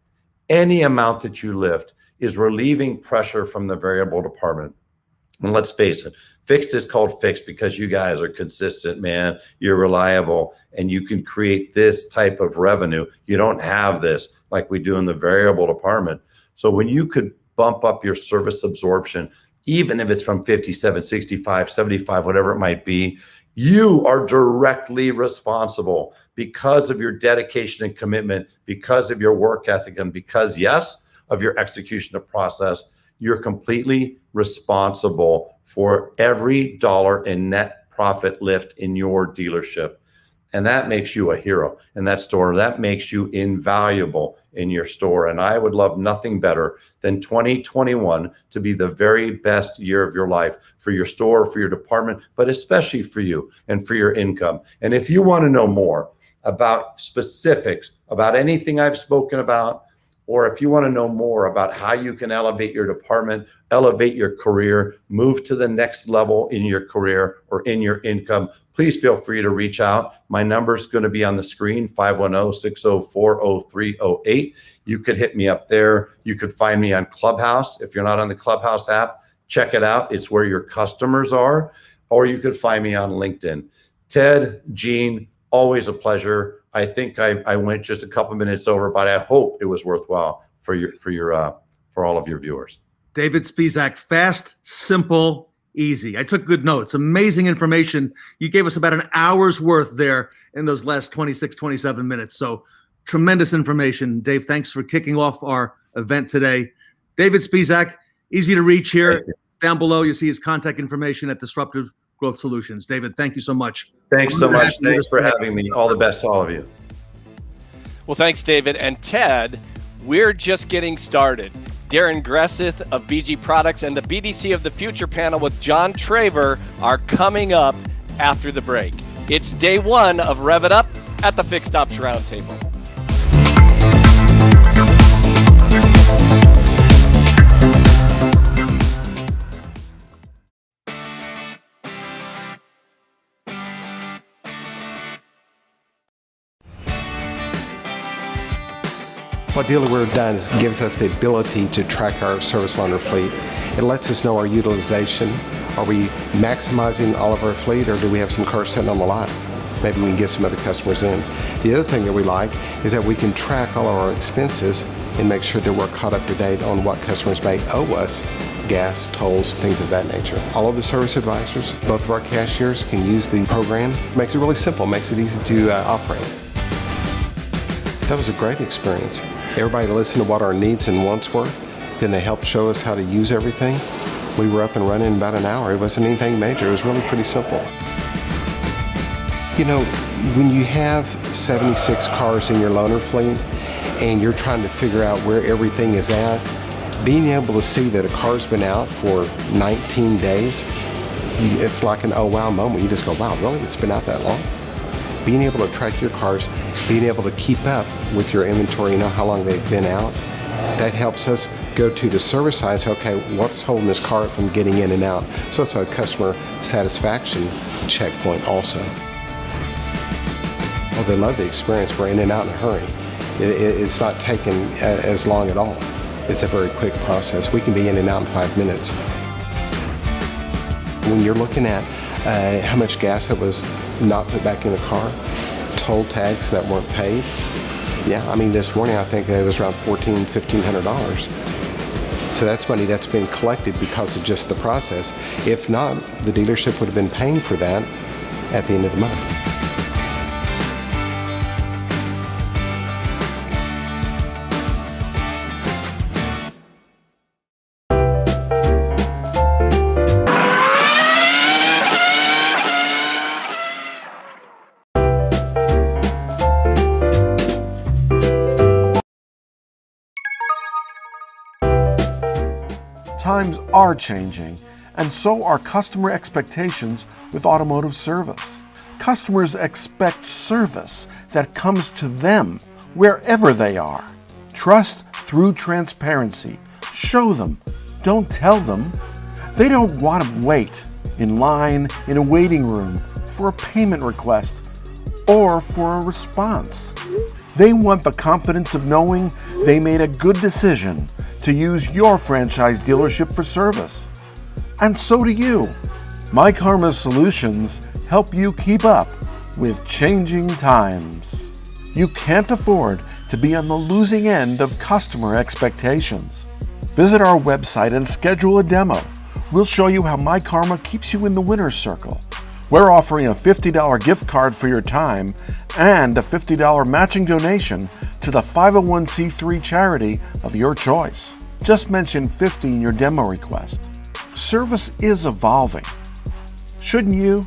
any amount that you lift is relieving pressure from the variable department. And let's face it, fixed is called fixed because you guys are consistent, man. You're reliable, and you can create this type of revenue. You don't have this like we do in the variable department. So when you could bump up your service absorption, even if it's from 57, 65, 75, whatever it might be, you are directly responsible because of your dedication and commitment, because of your work ethic, and because, yes, of your execution of process. You're completely responsible for every dollar in net profit lift in your dealership. And that makes you a hero in that store. That makes you invaluable in your store. And I would love nothing better than 2021 to be the very best year of your life for your store, for your department, but especially for you and for your income. And if you want to know more about specifics, about anything I've spoken about, or if you want to know more about how you can elevate your department, elevate your career, move to the next level in your career or in your income, please feel free to reach out. My number is going to be on the screen, 510-604-0308. You could hit me up there. You could find me on Clubhouse. If you're not on the Clubhouse app, check it out. It's where your customers are. Or you could find me on LinkedIn. Ted, Gene, always a pleasure. I think I went just a couple minutes over, but I hope it was worthwhile for all of your viewers. David Spizak, fast, simple, easy. I took good notes. Amazing information. You gave us about an hour's worth there in those last 26, 27 minutes. So tremendous information. Dave, thanks for kicking off our event today. David Spizak, easy to reach here. Down below, you see his contact information at Disruptive Growth Solutions. David, thank you so much. Thanks so much. Thanks for having me. All the best to all of you. Well, thanks, David. And Ted, we're just getting started. Darren Gresseth of BG Products and the BDC of the Future panel with John Traver are coming up after the break. It's day one of Rev It Up at the Fixed Ops Roundtable. What DealerWare does gives us the ability to track our service loaner fleet. It lets us know our utilization. Are we maximizing all of our fleet, or do we have some cars sitting on the lot? Maybe we can get some other customers in. The other thing that we like is that we can track all of our expenses and make sure that we're caught up to date on what customers may owe us, gas, tolls, things of that nature. All of the service advisors, both of our cashiers can use the program. Makes it really simple, makes it easy to operate. That was a great experience. Everybody listened to what our needs and wants were. Then they helped show us how to use everything. We were up and running in about an hour. It wasn't anything major. It was really pretty simple. You know, when you have 76 cars in your loaner fleet and you're trying to figure out where everything is at, being able to see that a car's been out for 19 days, it's like an oh wow moment. You just go, wow, really? It's been out that long? Being able to track your cars, being able to keep up with your inventory, you know how long they've been out, that helps us go to the service side and say, okay, what's holding this car from getting in and out? So it's a customer satisfaction checkpoint also. Oh, they love the experience. We're in and out in a hurry. It's not taking as long at all. It's a very quick process. We can be in and out in 5 minutes. When you're looking at how much gas that was not put back in the car, toll tags that weren't paid. Yeah, I mean, this morning I think it was around $1,500. So that's money that's been collected because of just the process. If not, the dealership would have been paying for that at the end of the month. Times are changing, and so are customer expectations with automotive service. Customers expect service that comes to them wherever they are. Trust through transparency. Show them, don't tell them. They don't want to wait in line in a waiting room for a payment request or for a response. They want the confidence of knowing they made a good decision to use your franchise dealership for service. And so do you. My Karma Solutions help you keep up with changing times. You can't afford to be on the losing end of customer expectations. Visit our website and schedule a demo. We'll show you how My Karma keeps you in the winner's circle. We're offering a $50 gift card for your time and a $50 matching donation to the 501c3 charity of your choice. Just mention 50 in your demo request. Service is evolving. Shouldn't you?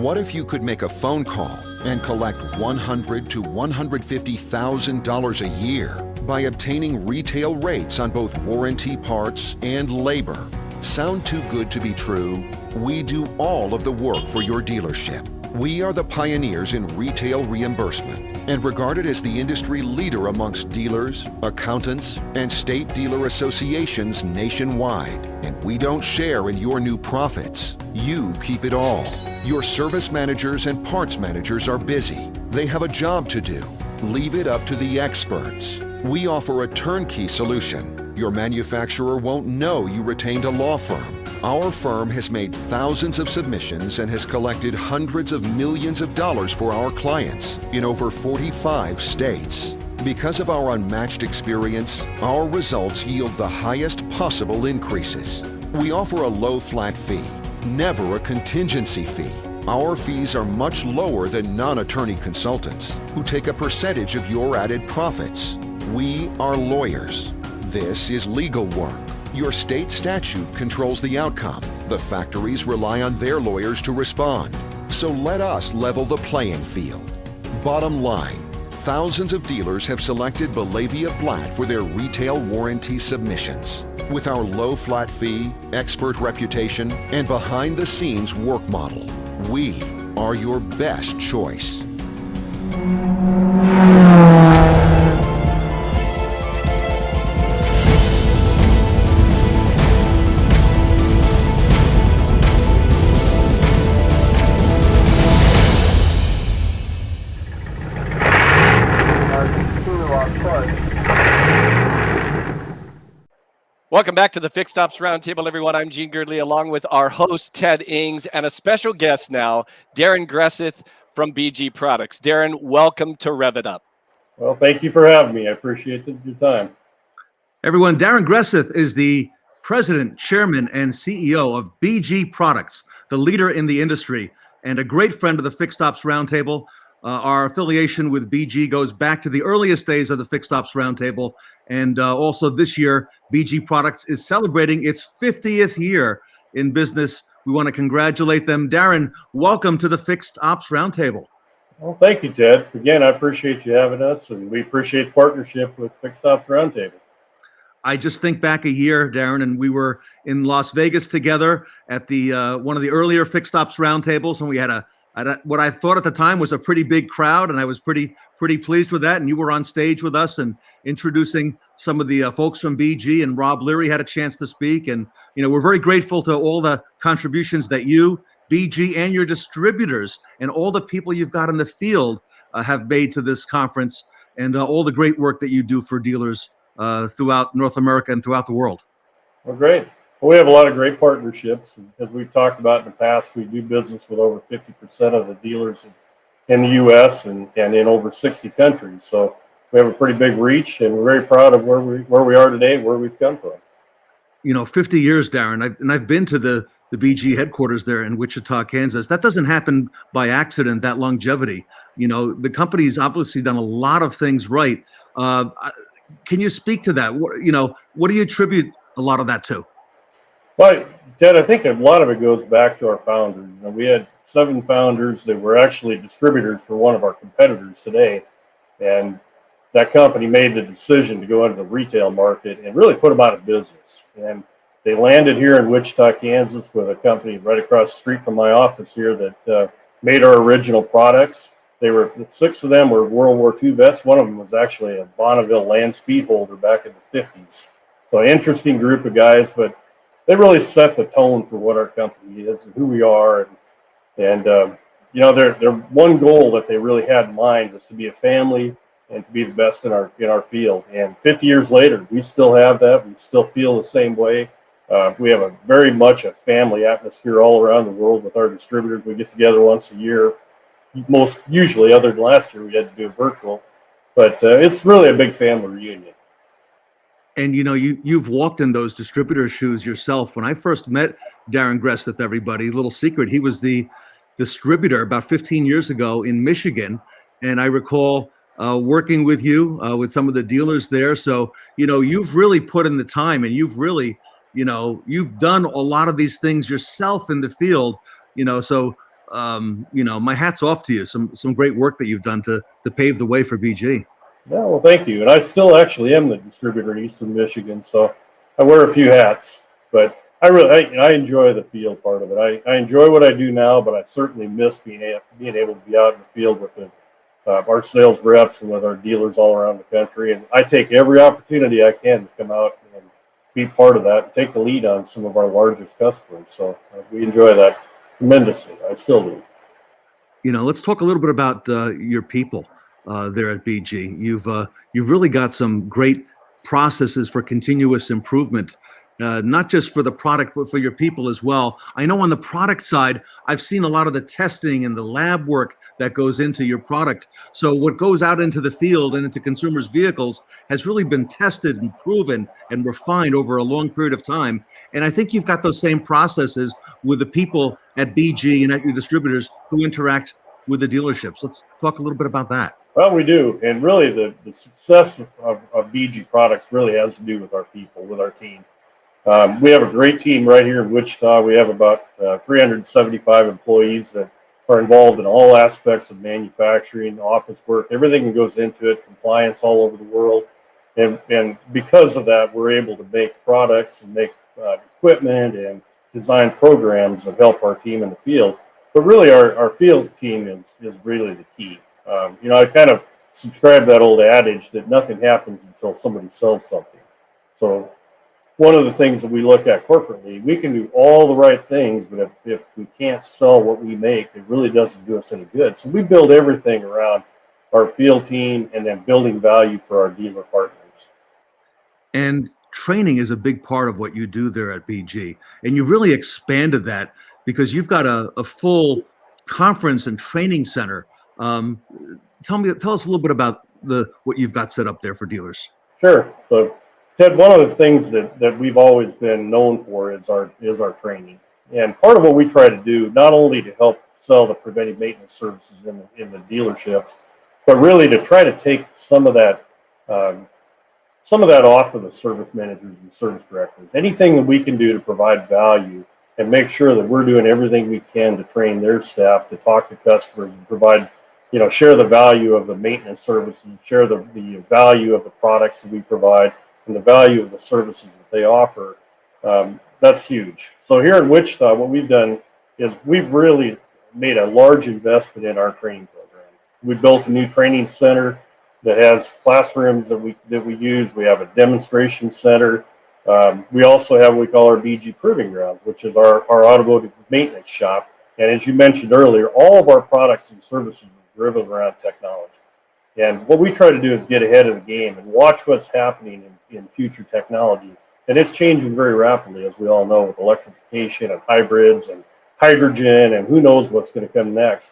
What if you could make a phone call and collect $100,000 to $150,000 a year by obtaining retail rates on both warranty parts and labor? Sound too good to be true? We do all of the work for your dealership. We are the pioneers in retail reimbursement and regarded as the industry leader amongst dealers, accountants, and state dealer associations nationwide. And we don't share in your new profits. You keep it all. Your service managers and parts managers are busy. They have a job to do. Leave it up to the experts. We offer a turnkey solution. Your manufacturer won't know you retained a law firm. Our firm has made thousands of submissions and has collected hundreds of millions of dollars for our clients in over 45 states. Because of our unmatched experience, our results yield the highest possible increases. We offer a low flat fee, never a contingency fee. Our fees are much lower than non-attorney consultants who take a percentage of your added profits. We are lawyers. This is legal work. Your state statute controls the outcome. The factories rely on their lawyers to respond. So let us level the playing field. Bottom line, thousands of dealers have selected Bellavia Blatt for their retail warranty submissions. With our low flat fee, expert reputation, and behind-the-scenes work model, we are your best choice. Welcome back to the Fixed Ops Roundtable, everyone. I'm Gene Girdley, along with our host, Ted Ings, and a special guest now, Darren Gresseth from BG Products. Darren, welcome to Rev It Up. Well, thank you for having me. I appreciate your time. Everyone, Darren Gresseth is the president, chairman, and CEO of BG Products, the leader in the industry, and a great friend of the Fixed Ops Roundtable. Our affiliation with BG goes back to the earliest days of the Fixed Ops Roundtable. And also this year, BG Products is celebrating its 50th year in business. We want to congratulate them. Darren, welcome to the Fixed Ops Roundtable. Well, thank you, Ted. Again, I appreciate you having us, and we appreciate the partnership with Fixed Ops Roundtable. I just think back a year, Darren, and we were in Las Vegas together at the one of the earlier Fixed Ops Roundtables, and we had what I thought at the time was a pretty big crowd, and I was pretty pleased with that. And you were on stage with us and introducing some of the folks from BG, and Rob Leary had a chance to speak. And we're very grateful to all the contributions that you, BG, and your distributors and all the people you've got in the field have made to this conference, and all the great work that you do for dealers throughout North America and throughout the world. Well, great. Well, we have a lot of great partnerships. As we've talked about in the past, we do business with over 50% of the dealers in the U.S. and in over 60 countries. So we have a pretty big reach, and we're very proud of where we are today and where we've come from. 50 years, Darren, I've been to the BG headquarters there in Wichita, Kansas. That doesn't happen by accident, that longevity. The company's obviously done a lot of things right. Can you speak to that? What do you attribute a lot of that to? Well, Ted, I think a lot of it goes back to our founders. We had 7 founders that were actually distributors for one of our competitors today. And that company made the decision to go into the retail market and really put them out of business. And they landed here in Wichita, Kansas with a company right across the street from my office here that made our original products. 6 of them were World War II vets. One of them was actually a Bonneville land speed holder back in the 50s. So an interesting group of guys, but they really set the tone for what our company is and who we are. And their one goal that they really had in mind was to be a family and to be the best in our field. And 50 years later, we still have that. We still feel the same way. We have very much a family atmosphere all around the world with our distributors. We get together once a year. Most usually, other than last year, we had to do it virtual. But it's really a big family reunion. And you've walked in those distributor shoes yourself. When I first met Darren Gresseth, everybody, little secret, he was the distributor about 15 years ago in Michigan. And I recall working with you, with some of the dealers there. So, you've really put in the time, and you've really, you've done a lot of these things yourself in the field. So my hat's off to you. Some great work that you've done to pave the way for BG. Yeah, well, thank you. And I still actually am the distributor in Eastern Michigan, so I wear a few hats. But I enjoy the field part of it. I enjoy what I do now, but I certainly miss being able to be out in the field with our sales reps and with our dealers all around the country. And I take every opportunity I can to come out and be part of that and take the lead on some of our largest customers. So we enjoy that tremendously. I still do. Let's talk a little bit about your people there at BG. You've really got some great processes for continuous improvement, not just for the product, but for your people as well. I know on the product side, I've seen a lot of the testing and the lab work that goes into your product. So what goes out into the field and into consumers' vehicles has really been tested and proven and refined over a long period of time. And I think you've got those same processes with the people at BG and at your distributors who interact with the dealerships. Let's talk a little bit about that. Well, we do. And really the success of BG products really has to do with our people, with our team. We have a great team right here in Wichita. We have about 375 employees that are involved in all aspects of manufacturing, office work, everything that goes into it, compliance all over the world. And because of that, we're able to make products and make equipment and design programs that help our team in the field. But really, our field team is really the key. I kind of subscribe to that old adage that nothing happens until somebody sells something. So one of the things that we look at corporately, we can do all the right things, but if we can't sell what we make, it really doesn't do us any good. So we build everything around our field team and then building value for our dealer partners. And training is a big part of what you do there at BG. And you've really expanded that because you've got a full conference and training center. Tell us a little bit about what you've got set up there for dealers. Sure. So Ted, one of the things that we've always been known for is our training. And part of what we try to do, not only to help sell the preventive maintenance services in the dealerships, but really to try to take some of that off of the service managers and service directors. Anything that we can do to provide value and make sure that we're doing everything we can to train their staff, to talk to customers and provide, share the value of the maintenance services, share the value of the products that we provide, and the value of the services that they offer, that's huge. So here in Wichita, what we've done is we've really made a large investment in our training program. We built a new training center that has classrooms that we use. We have a demonstration center. We also have what we call our BG Proving Grounds, which is our automotive maintenance shop. And as you mentioned earlier, all of our products and services are driven around technology. And what we try to do is get ahead of the game and watch what's happening in future technology. And it's changing very rapidly, as we all know, with electrification and hybrids and hydrogen and who knows what's going to come next.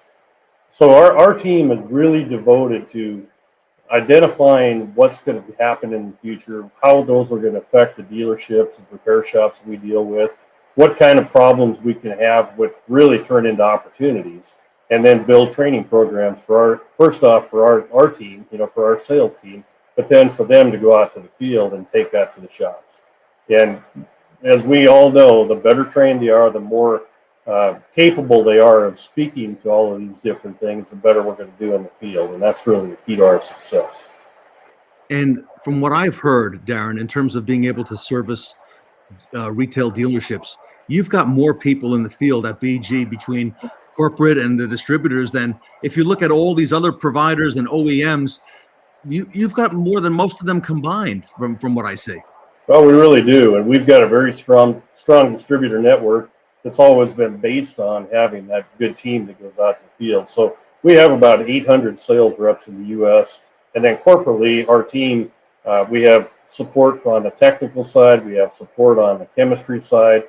So our team is really devoted to identifying what's going to happen in the future, how those are going to affect the dealerships and repair shops we deal with, what kind of problems we can have, what really turn into opportunities, and then build training programs for our team, for our sales team, but then for them to go out to the field and take that to the shops. And as we all know, the better trained they are, the more capable they are of speaking to all of these different things, the better we're going to do in the field. And that's really the key to our success. And from what I've heard, Darren, in terms of being able to service retail dealerships, you've got more people in the field at BG between corporate and the distributors than if you look at all these other providers and OEMs. You've got more than most of them combined from what I see. Well, we really do. And we've got a very strong distributor network that's always been based on having that good team that goes out to the field. So we have about 800 sales reps in the U.S. And then corporately, our team, we have support on the technical side. We have support on the chemistry side.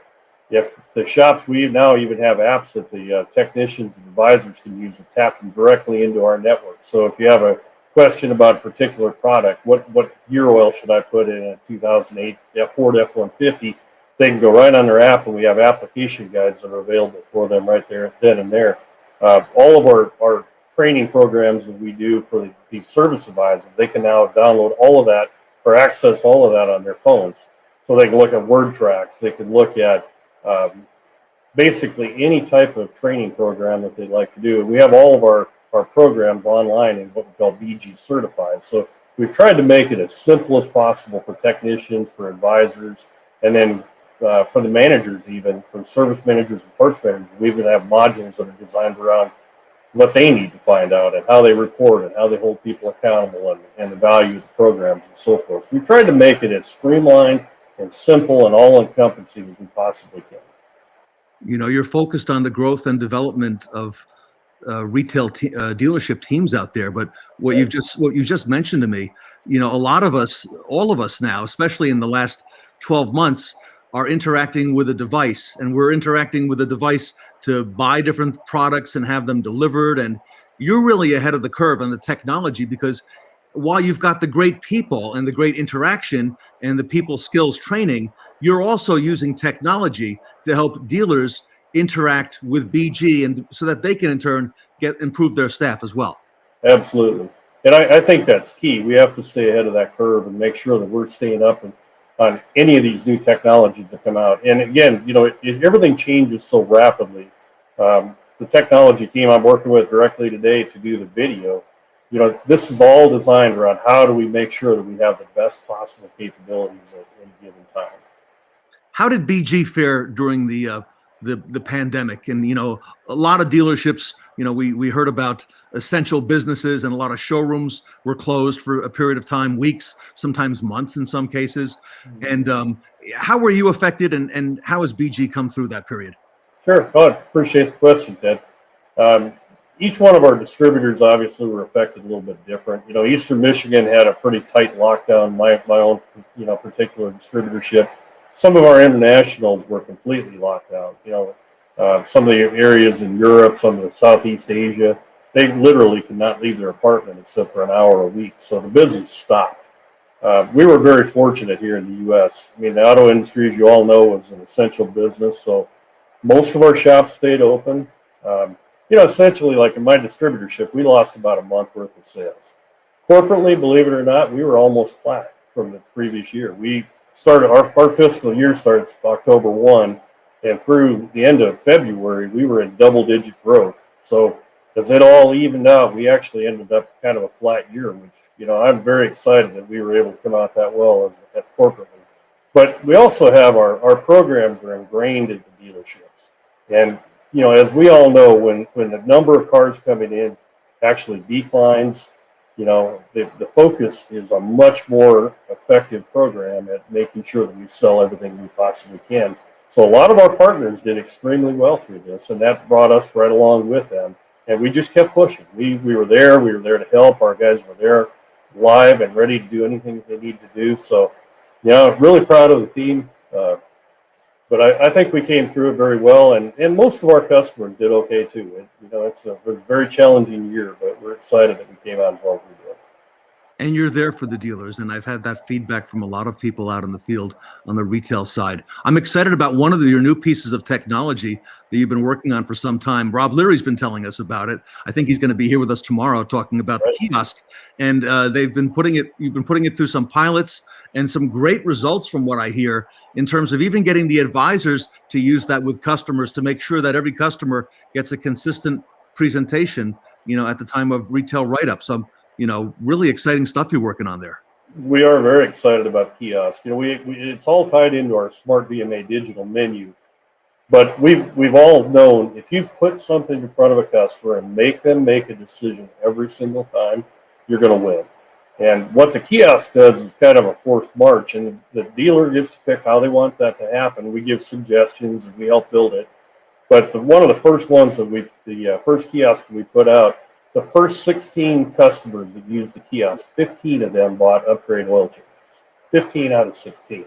If the shops, we now even have apps that the technicians and advisors can use to tap them directly into our network. So if you have a question about a particular product, what gear oil should I put in a 2008 Ford F-150, they can go right on their app, and we have application guides that are available for them right there, then and there. All of our training programs that we do for the service advisors, they can now download all of that or access all of that on their phones. So they can look at word tracks, they can look at basically any type of training program that they'd like to do. We have all of our programs online in what we call BG certified. So we've tried to make it as simple as possible for technicians, for advisors, and then for the managers, even for service managers and parts managers. We even have modules that are designed around what they need to find out and how they report and how they hold people accountable and the value of the programs and so forth. We tried to make it as streamlined and simple and all-encompassing as we possibly can. You know, you're focused on the growth and development of retail dealership teams out there, but what you just mentioned to me, you know, a lot of us, all of us now, especially in the last 12 months, are interacting with a device, and we're interacting with a device to buy different products and have them delivered. And you're really ahead of the curve on the technology, because while you've got the great people and the great interaction and the people skills training, you're also using technology to help dealers interact with BG, and so that they can in turn improve their staff as well. Absolutely. And I think that's key. We have to stay ahead of that curve and make sure that we're staying up on any of these new technologies that come out. And again, you know, everything changes so rapidly. The technology team I'm working with directly today to do the video, you know, this is all designed around how do we make sure that we have the best possible capabilities at any given time. How did BG fare during the pandemic? And, you know, a lot of dealerships, you know, we heard about essential businesses, and a lot of showrooms were closed for a period of time, weeks, sometimes months in some cases. And how were you affected, and how has BG come through that period? Sure. Oh, I appreciate the question, Ted. Each one of our distributors obviously were affected a little bit different. You know, Eastern Michigan had a pretty tight lockdown, my own, you know, particular distributorship. Some of our internationals were completely locked down. You know, some of the areas in Europe, some of the Southeast Asia, they literally could not leave their apartment except for an hour a week. So the business stopped. We were very fortunate here in the U.S. I mean, the auto industry, as you all know, was an essential business. So most of our shops stayed open. You know, essentially, like in my distributorship, we lost about a month worth of sales. Corporately, believe it or not, we were almost flat from the previous year. We started, our fiscal year starts October 1, and through the end of February, we were in double-digit growth. So as it all evened out, we actually ended up kind of a flat year, which, you know, I'm very excited that we were able to come out that well at corporately. But we also have our programs are ingrained into dealerships. And, you know, as we all know, when the number of cars coming in actually declines, you know, the focus is a much more effective program at making sure that we sell everything we possibly can. So a lot of our partners did extremely well through this, and that brought us right along with them. And we just kept pushing. We were there to help. Our guys were there live and ready to do anything they need to do. So, you know, really proud of the team. But I think we came through it very well, and most of our customers did okay too. You know, it was a very challenging year, but we're excited that we came out as well as we did. And you're there for the dealers, and I've had that feedback from a lot of people out in the field on the retail side. I'm excited about one of your new pieces of technology that you've been working on for some time. Rob Leary's been telling us about it. I think he's going to be here with us tomorrow talking about the kiosk. And you've been putting it through some pilots and some great results from what I hear, in terms of even getting the advisors to use that with customers to make sure that every customer gets a consistent presentation, you know, at the time of retail write-up. So, you know, really exciting stuff you're working on there. We are very excited about kiosk. You know, it's all tied into our smart VMA digital menu. But we've all known, if you put something in front of a customer and make them make a decision every single time, you're going to win. And what the kiosk does is kind of a forced march, and the dealer gets to pick how they want that to happen. We give suggestions and we help build it. But one of the first ones that the first kiosk we put out, the first 16 customers that used the kiosk, 15 of them bought upgrade oil changes. 15 out of 16.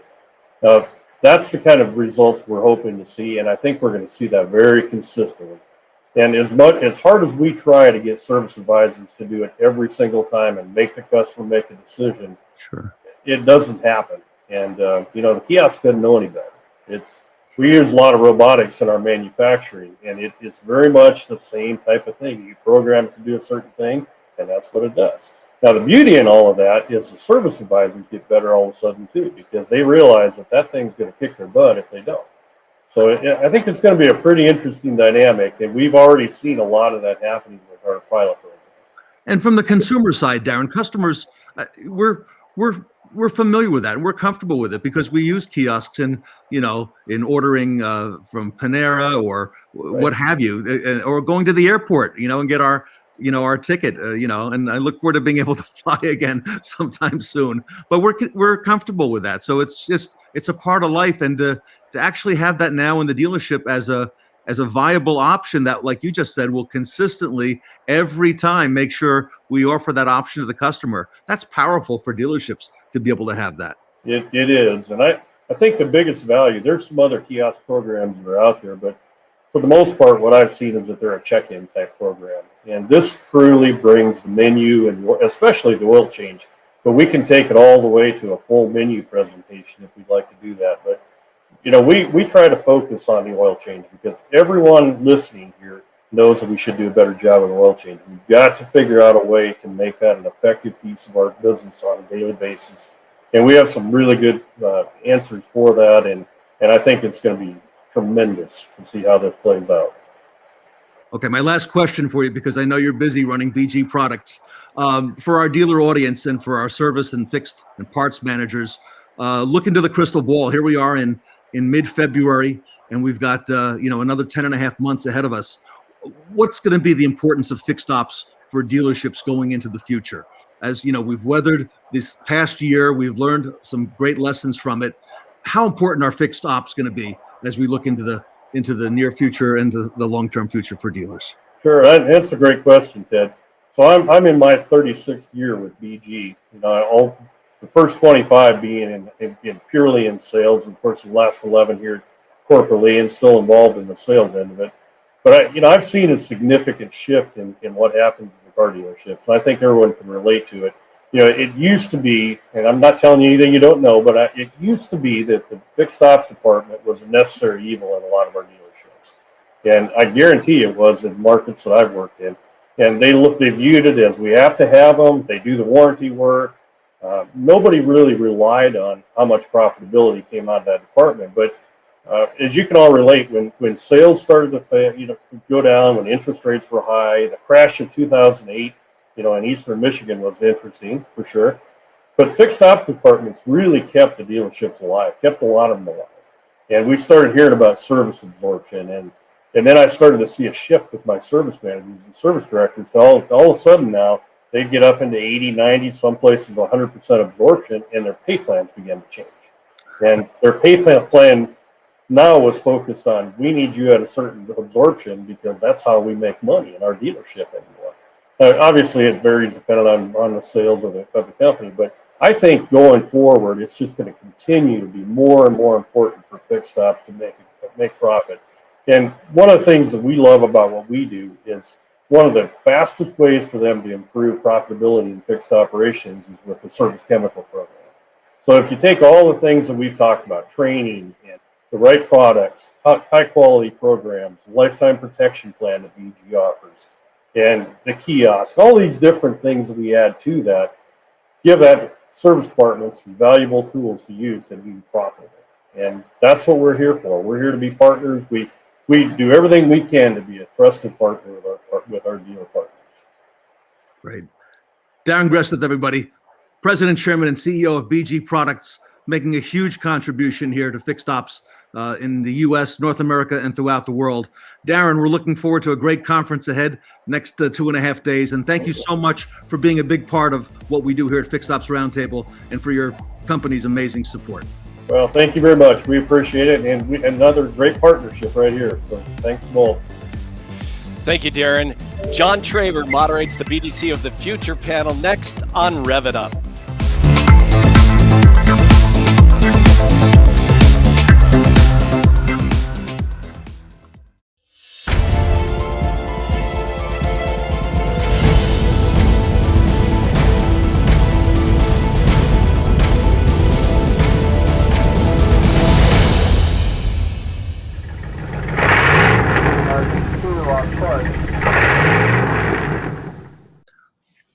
Now, that's the kind of results we're hoping to see, and I think we're going to see that very consistently. And as hard as we try to get service advisors to do it every single time and make the customer make a decision, sure, it doesn't happen. And you know, the kiosk doesn't know any better. We use a lot of robotics in our manufacturing, and it's very much the same type of thing. You program it to do a certain thing, and that's what it does. Now, the beauty in all of that is the service advisors get better all of a sudden too, because they realize that thing's going to kick their butt if they don't. So I think it's going to be a pretty interesting dynamic, and we've already seen a lot of that happening with our pilot program. And from the consumer side, Darren, customers, we're familiar with that and we're comfortable with it because we use kiosks in ordering from Panera or what have you, or going to the airport, and get our ticket, and I look forward to being able to fly again sometime soon. But we're comfortable with that. So it's a part of life, and to actually have that now in the dealership as a viable option that, like you just said, will consistently every time make sure we offer that option to the customer. That's powerful for dealerships to be able to have that. It is. And I think the biggest value, there's some other kiosk programs that are out there, but for the most part, what I've seen is that they're a check-in type program. And this truly brings the menu, and especially the oil change, but we can take it all the way to a full menu presentation if we'd like to do that. But we try to focus on the oil change because everyone listening here knows that we should do a better job of the oil change. We've got to figure out a way to make that an effective piece of our business on a daily basis. And we have some really good answers for that. And I think it's going to be tremendous to see how this plays out. Okay, my last question for you, because I know you're busy running BG products. For our dealer audience and for our service and fixed and parts managers, look into the crystal ball. Here we are in mid-February, and we've got another 10 and a half months ahead of us. What's going to be the importance of fixed ops for dealerships going into the future? As we've weathered this past year, we've learned some great lessons from it. How important are fixed ops going to be as we look into the near future and the long-term future for dealers? Sure, that's a great question, Ted. So I'm in my 36th year with BG. The first 25 being in purely in sales, and of course the last 11 here corporately and still involved in the sales end of it. But I've seen a significant shift in what happens in the car dealerships. And I think everyone can relate to it. It used to be, and I'm not telling you anything you don't know, but it used to be that the fixed ops department was a necessary evil in a lot of our dealerships. And I guarantee it was in markets that I've worked in. And they viewed it as we have to have them. They do the warranty work. Nobody really relied on how much profitability came out of that department. But as you can all relate, when sales started to go down, when interest rates were high, the crash of 2008, in Eastern Michigan was interesting for sure. But fixed ops departments really kept the dealerships alive, kept a lot of them alive. And we started hearing about service absorption, and then I started to see a shift with my service managers and service directors. To all of a sudden now, they get up into 80, 90, some places 100% absorption, and their pay plans began to change. And their pay plan now was focused on, we need you at a certain absorption because that's how we make money in our dealership anymore. Obviously, it varies depending on the sales of the company, but I think going forward, it's just going to continue to be more and more important for fixed ops to make profit. And one of the things that we love about what we do is one of the fastest ways for them to improve profitability in fixed operations is with the service chemical program. So if you take all the things that we've talked about, training and the right products, high quality programs, lifetime protection plan that BG offers, and the kiosk, all these different things that we add to that, give that service department some valuable tools to use to be profitable. And that's what we're here for. We're here to be partners. We do everything we can to be a trusted partner with our dealer partners. Great. Darren Gresseth, everybody, President, Chairman, and CEO of BG Products, making a huge contribution here to fixed ops in the U.S., North America, and throughout the world. Darren, we're looking forward to a great conference ahead next 2.5 days. And thank you so much for being a big part of what we do here at Fixed Ops Roundtable and for your company's amazing support. Well, thank you very much. We appreciate it. And another great partnership right here. So thanks both. Thank you, Darren. John Traver moderates the BDC of the Future panel next on Rev It Up.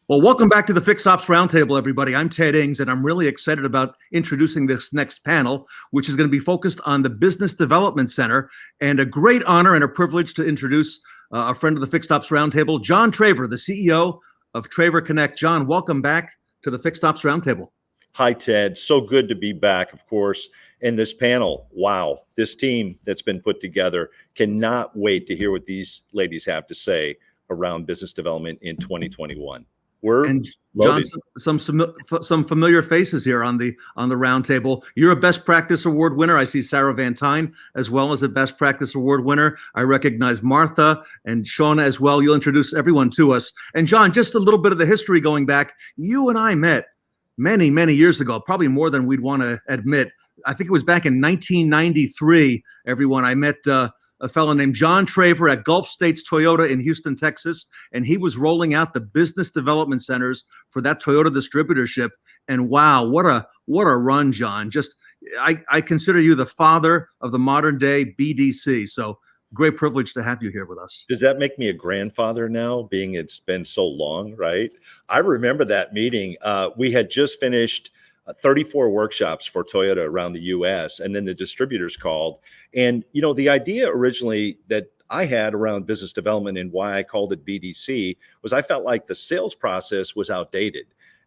Well, welcome back to the Fixed Ops Roundtable, everybody. I'm Ted Ings, and I'm really excited about introducing this next panel, which is going to be focused on the Business Development Center, and a great honor and a privilege to introduce a friend of the Fixed Ops Roundtable, John Traver, the CEO of Traver Connect. John, welcome back to the Fixed Ops Roundtable. Hi, Ted. So good to be back, of course, in this panel. Wow, this team that's been put together. Cannot wait to hear what these ladies have to say around business development in 2021. And John, some familiar faces here on the roundtable. You're a Best Practice Award winner. I see Sarah Van Tyne as well as a Best Practice Award winner. I recognize Martha and Shauna as well. You'll introduce everyone to us. And John, just a little bit of the history going back. You and I met many, many years ago, probably more than we'd want to admit. I think it was back in 1993, everyone. I met a fellow named John Traver at Gulf States Toyota in Houston, Texas, and he was rolling out the business development centers for that Toyota distributorship. And wow, what a run, John. Just I consider you the father of the modern day BDC. So great privilege to have you here with us. Does that make me a grandfather now, being it's been so long, right? I remember that meeting. We had just finished 34 workshops for Toyota around the US, and then the distributors called. And, you know, the idea originally that I had around business development and why I called it BDC was I felt like the sales process was outdated.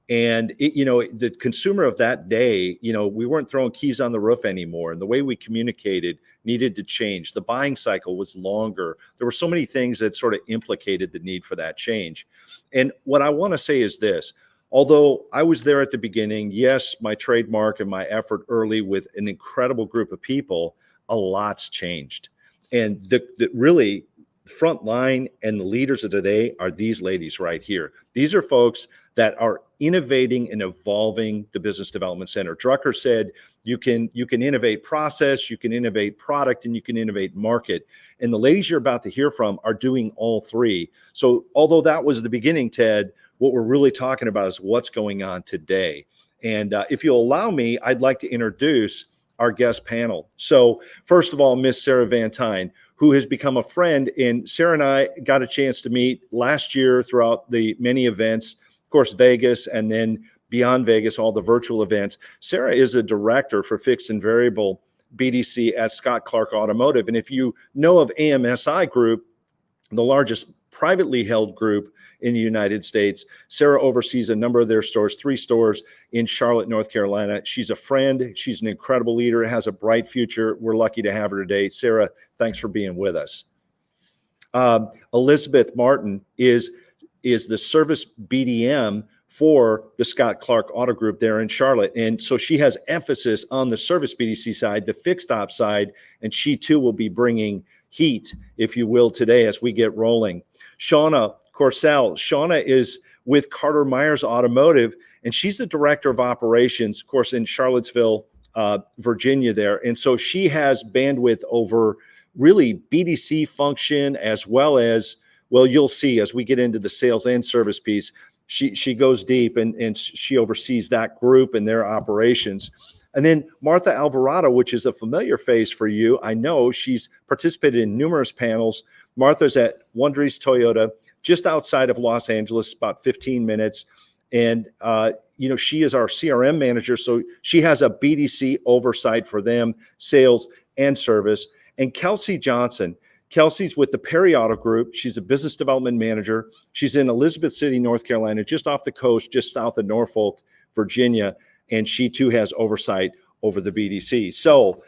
And, the consumer of that day, we weren't throwing keys on the roof anymore. And the way we communicated needed to change. The buying cycle was longer. There were so many things that sort of implicated the need for that change. And what I want to say is this. Although I was there at the beginning, yes, my trademark and my effort early with an incredible group of people, a lot's changed. And the really front line and the leaders of today are these ladies right here. These are folks that are innovating and evolving the Business Development Center. Drucker said, you can innovate process, you can innovate product, and you can innovate market. And the ladies you're about to hear from are doing all three. So although that was the beginning, Ted, what we're really talking about is what's going on today. And if you'll allow me, I'd like to introduce our guest panel. So first of all, Miss Sarah Van Tyne, who has become a friend. And Sarah and I got a chance to meet last year throughout the many events, of course, Vegas, and then beyond Vegas, all the virtual events. Sarah is a director for fixed and variable BDC at Scott Clark Automotive. And if you know of AMSI Group, the largest privately held group in the United States, Sarah oversees a number of their stores, 3 stores in Charlotte, North Carolina. She's a friend. She's an incredible leader, has a bright future. We're lucky to have her today. Sarah, thanks for being with us. Elizabeth Martin is the service BDM for the Scott Clark Auto Group there in Charlotte. And so she has emphasis on the service BDC side, the fixed ops side, and she too will be bringing heat, if you will, today as we get rolling. Shauna Corsell. Shauna is with Carter Myers Automotive, and she's the director of operations, of course, in Charlottesville, Virginia there. And so she has bandwidth over really BDC function as well as, well, you'll see as we get into the sales and service piece, she goes deep and she oversees that group and their operations. And then Martha Alvarado, which is a familiar face for you. I know she's participated in numerous panels. Martha's at Wondries Toyota, just outside of Los Angeles, about 15 minutes. And, she is our CRM manager. So she has a BDC oversight for them, sales and service. And Kelsey Johnson. Kelsey's with the Perry Auto Group. She's a business development manager. She's in Elizabeth City, North Carolina, just off the coast, just south of Norfolk, Virginia. And she too has oversight over the BDC. So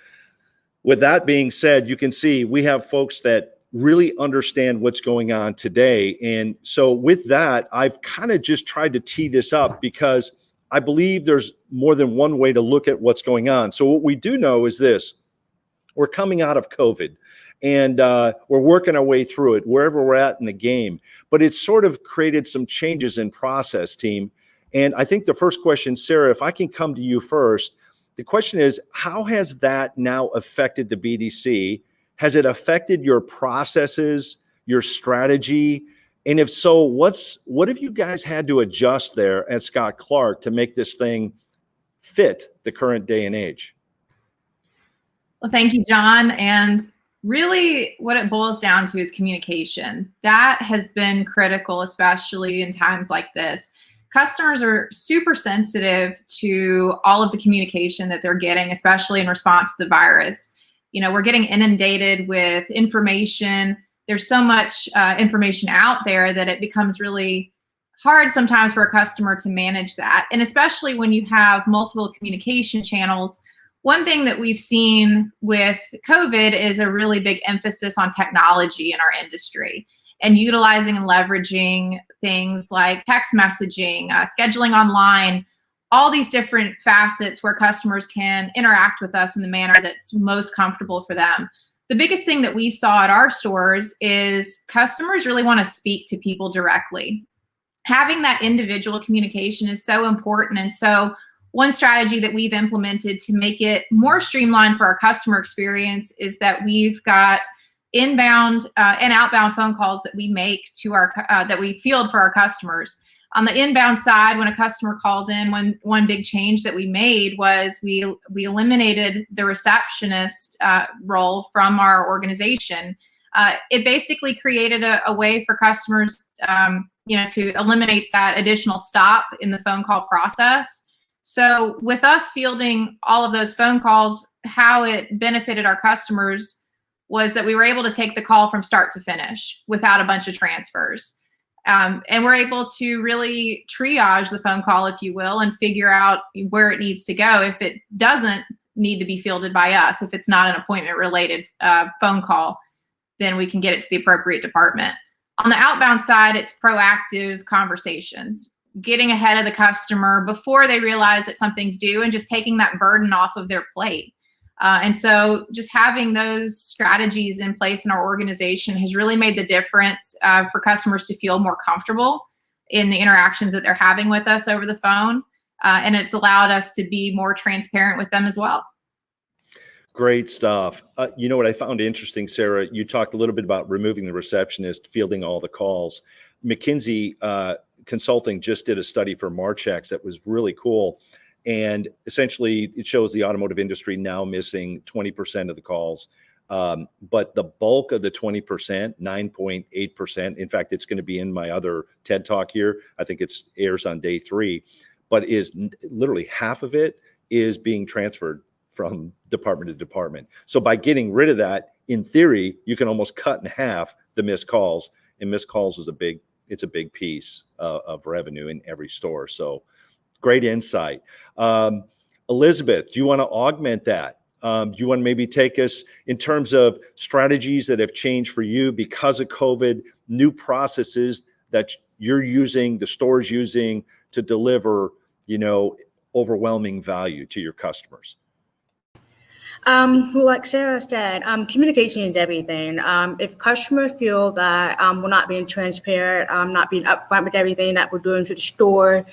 with that being said, you can see we have folks that really understand what's going on today. And so with that, I've kind of just tried to tee this up because I believe there's more than one way to look at what's going on. So what we do know is this: we're coming out of COVID and we're working our way through it wherever we're at in the game, but it's sort of created some changes in process, team. And I think the first question, Sarah, if I can come to you first, the question is, how has that now affected the BDC? Has it affected your processes, your strategy? And if so, what have you guys had to adjust there at Scott Clark to make this thing fit the current day and age? Well, thank you, John. And really what it boils down to is communication. That has been critical, especially in times like this. Customers are super sensitive to all of the communication that they're getting, especially in response to the virus. We're getting inundated with information. There's so much information out there that it becomes really hard sometimes for a customer to manage that. And especially when you have multiple communication channels. One thing that we've seen with COVID is a really big emphasis on technology in our industry and utilizing and leveraging things like text messaging, scheduling online, all these different facets where customers can interact with us in the manner that's most comfortable for them. The biggest thing that we saw at our stores is customers really want to speak to people directly. Having that individual communication is so important. And so one strategy that we've implemented to make it more streamlined for our customer experience is that we've got inbound and outbound phone calls that we make to that we field for our customers. On the inbound side, when a customer calls in, one big change that we made was we eliminated the receptionist role from our organization. It basically created a way for customers, to eliminate that additional stop in the phone call process. So with us fielding all of those phone calls, how it benefited our customers was that we were able to take the call from start to finish without a bunch of transfers. And we're able to really triage the phone call, if you will, and figure out where it needs to go if it doesn't need to be fielded by us. If it's not an appointment-related phone call, then we can get it to the appropriate department. On the outbound side, it's proactive conversations, getting ahead of the customer before they realize that something's due and just taking that burden off of their plate. And so just having those strategies in place in our organization has really made the difference for customers to feel more comfortable in the interactions that they're having with us over the phone. And it's allowed us to be more transparent with them as well. Great stuff. You know what I found interesting, Sarah? You talked a little bit about removing the receptionist, fielding all the calls. McKinsey Consulting just did a study for Marchex that was really cool. And essentially, it shows the automotive industry now missing 20% of the calls. But the bulk of the 20%, 9.8%, in fact, it's going to be in my other TED Talk here. I think it airs on day 3, but is literally half of it is being transferred from department to department. So by getting rid of that, in theory, you can almost cut in half the missed calls. And missed calls is a big piece of revenue in every store. So great insight. Elizabeth, do you want to augment that? Do you want to maybe take us in terms of strategies that have changed for you because of COVID, new processes that you're using, the store's using to deliver, overwhelming value to your customers? Well, like Sarah said, communication is everything. If customers feel that we're not being transparent, not being upfront with everything that we're doing to the store,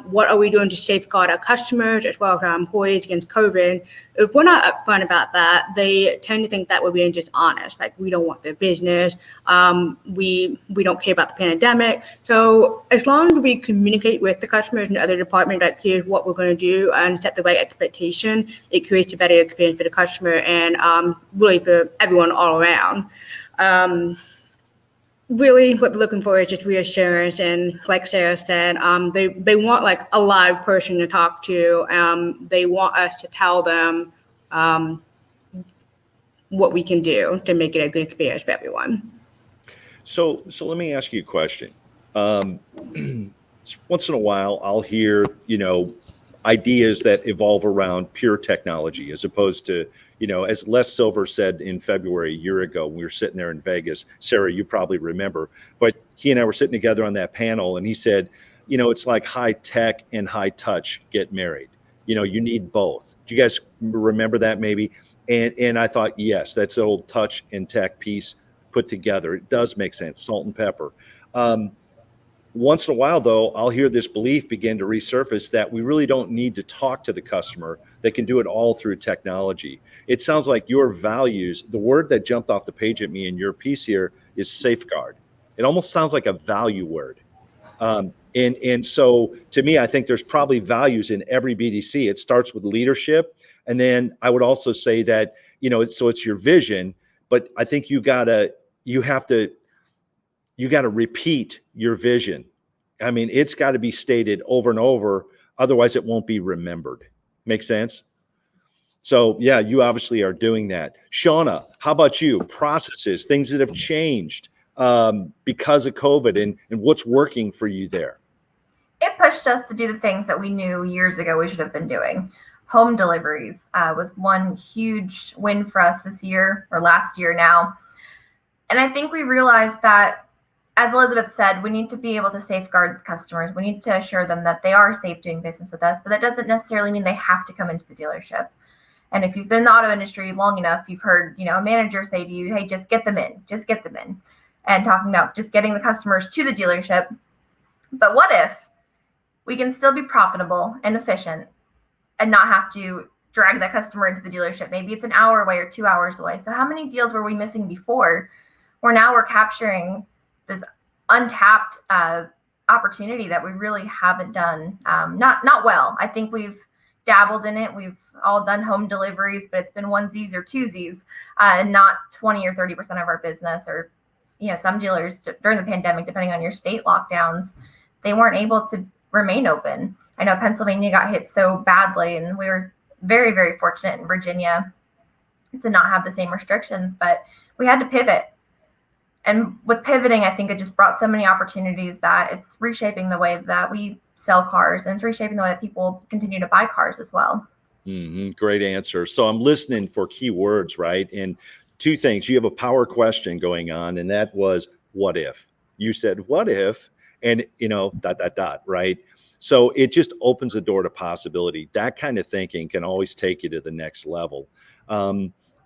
what are we doing to safeguard our customers as well as our employees against COVID? If we're not upfront about that, they tend to think that we're being dishonest, like we don't want their business, we don't care about the pandemic. So as long as we communicate with the customers and the other department that here's what we're going to do and set the right expectation, it creates a better experience for the customer and really for everyone all around. Really what they're looking for is just reassurance, and like Sarah said, they want like a live person to talk to. They want us to tell them what we can do to make it a good experience for everyone. So let me ask you a question. Once in a while, I'll hear, ideas that evolve around pure technology as opposed to, as Les Silver said in February, a year ago, we were sitting there in Vegas. Sarah, you probably remember, but he and I were sitting together on that panel and he said, it's like high tech and high touch get married. You need both. Do you guys remember that maybe? And I thought, yes, that's the old touch and tech piece put together. It does make sense, salt and pepper. Once in a while, though, I'll hear this belief begin to resurface that we really don't need to talk to the customer. They can do it all through technology. It sounds like your values, the word that jumped off the page at me in your piece here is safeguard. It almost sounds like a value word. And so to me, I think there's probably values in every BDC. It starts with leadership. And then I would also say that, so it's your vision, but I think you have to repeat your vision. I mean, it's got to be stated over and over, otherwise it won't be remembered. Make sense? So yeah, you obviously are doing that. Shauna, how about you? Processes, things that have changed because of COVID, and what's working for you there? It pushed us to do the things that we knew years ago we should have been doing. Home deliveries was one huge win for us this year, or last year now. And I think we realized that, as Elizabeth said, we need to be able to safeguard customers. We need to assure them that they are safe doing business with us, but that doesn't necessarily mean they have to come into the dealership. And if you've been in the auto industry long enough, you've heard, a manager say to you, hey, just get them in, and talking about just getting the customers to the dealership. But what if we can still be profitable and efficient and not have to drag that customer into the dealership? Maybe it's an hour away or 2 hours away. So how many deals were we missing before? Where now we're capturing this untapped opportunity that we really haven't done not well. I think we've dabbled in it. We've all done home deliveries, but it's been onesies or twosies, and not 20 or 30% of our business. Or some dealers during the pandemic, depending on your state lockdowns, they weren't able to remain open. I know Pennsylvania got hit so badly, and we were very, very fortunate in Virginia to not have the same restrictions, but we had to pivot. And with pivoting, I think it just brought so many opportunities that it's reshaping the way that we sell cars, and it's reshaping the way that people continue to buy cars as well. Mm-hmm. Great answer. So I'm listening for keywords, right? And two things. You have a power question going on, and that was, what if? You said, what if? And, right? So it just opens the door to possibility. That kind of thinking can always take you to the next level.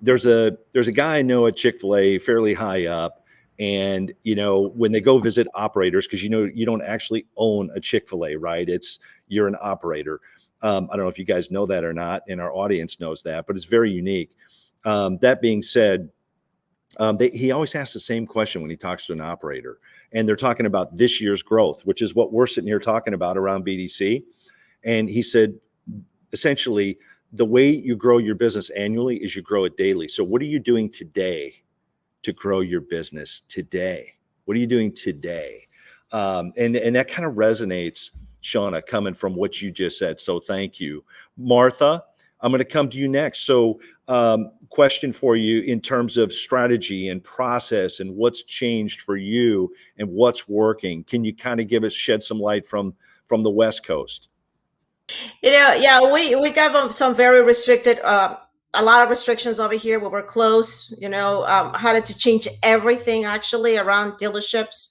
There's a guy I know at Chick-fil-A fairly high up, and, when they go visit operators, because, you don't actually own a Chick-fil-A, right? You're an operator. I don't know if you guys know that or not, and our audience knows that, but it's very unique. That being said, he always asks the same question when he talks to an operator, and they're talking about this year's growth, which is what we're sitting here talking about around BDC. And he said, essentially, the way you grow your business annually is you grow it daily. So what are you doing today to grow your business today? What are you doing today? And that kind of resonates, Shauna, coming from what you just said. So thank you. Martha, I'm going to come to you next. So question for you in terms of strategy and process and what's changed for you and what's working. Can you kind of shed some light from the West Coast? We got some very restricted, a lot of restrictions over here. We were close, had to change everything actually around dealerships.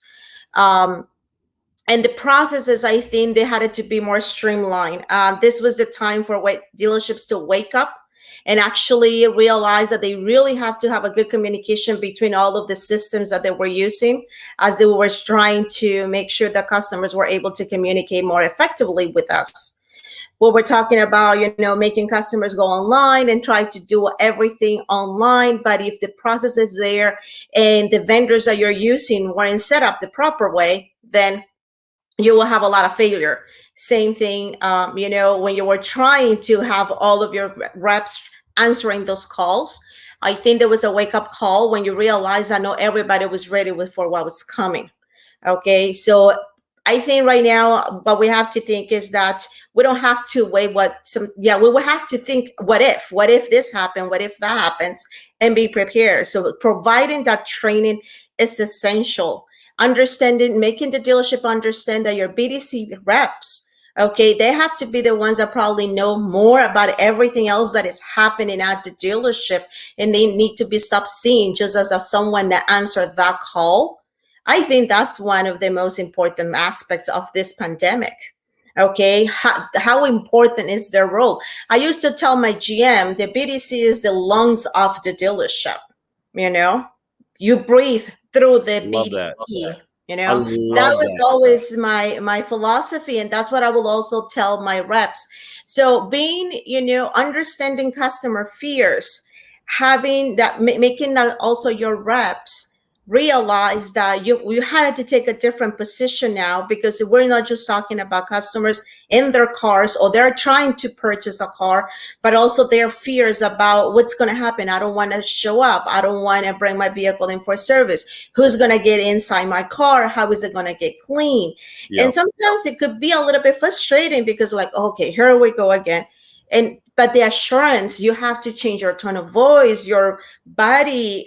And the processes, I think they had to be more streamlined. This was the time for dealerships to wake up and actually realize that they really have to have a good communication between all of the systems that they were using, as they were trying to make sure that customers were able to communicate more effectively with us. Well, we're talking about, making customers go online and try to do everything online. But if the process is there and the vendors that you're using weren't set up the proper way, then you will have a lot of failure. Same thing, when you were trying to have all of your reps answering those calls, I think there was a wake-up call when you realized that not everybody was ready for what was coming. Okay, so I think right now what we have to think is that we don't have to wait we will have to think, what if this happened, what if that happens, and be prepared. So providing that training is essential. Understanding, making the dealership understand that your BDC reps, okay, they have to be the ones that probably know more about everything else that is happening at the dealership, and they need to be stopped seeing just as someone that answered that call. I think that's one of the most important aspects of this pandemic. Okay, how important is their role? I used to tell my GM, the BDC is the lungs of the dealership. You breathe through the BDC. That was always my philosophy, and that's what I will also tell my reps. So being, understanding customer fears, having that, making that also your reps realized that you had to take a different position now, because we're not just talking about customers in their cars or they're trying to purchase a car, but also their fears about what's going to happen. I don't want to show up. I don't want to bring my vehicle in for service. Who's going to get inside my car? How is it going to get clean? Yep. And sometimes it could be a little bit frustrating because like, okay, here we go again. But the assurance, you have to change your tone of voice, your body,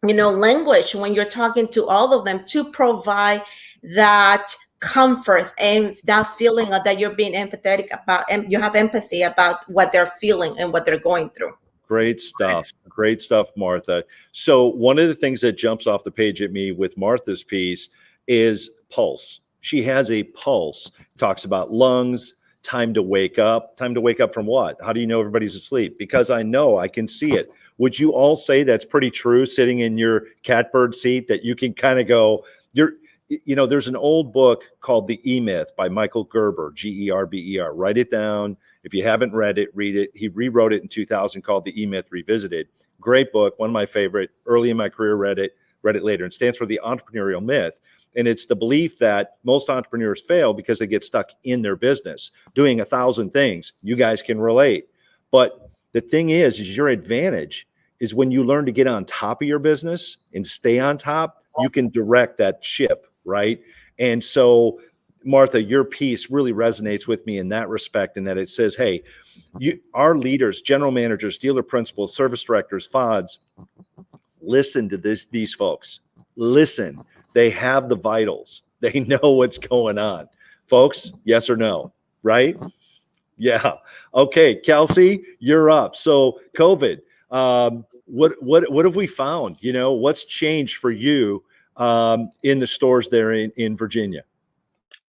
language when you're talking to all of them to provide that comfort and that feeling of that you're being empathetic about, and you have empathy about what they're feeling and what they're going through. Great stuff. Great stuff, Martha. So one of the things that jumps off the page at me with Martha's piece is pulse. She has a pulse, talks about lungs, time to wake up. Time to wake up from what? How do you know everybody's asleep? Because I know, I can see it. Would you all say that's pretty true, sitting in your catbird seat, that you can kind of go, there's an old book called The E-Myth by Michael Gerber, Gerber. Write it down. If you haven't read it, read it. He rewrote it in 2000 called The E-Myth Revisited. Great book, one of my favorite. Early in my career, read it later. It stands for the Entrepreneurial Myth. And it's the belief that most entrepreneurs fail because they get stuck in their business, doing 1,000 things. You guys can relate. But the thing is your advantage is when you learn to get on top of your business and stay on top, you can direct that ship, right? And so, Martha, your piece really resonates with me in that respect, in that it says, hey, our leaders, general managers, dealer principals, service directors, FODs, listen to these folks. Listen. They have the vitals. They know what's going on. Folks, yes or no, right? Yeah. Okay, Kelsey, you're up. So COVID, what have we found? What's changed for you in the stores there in Virginia?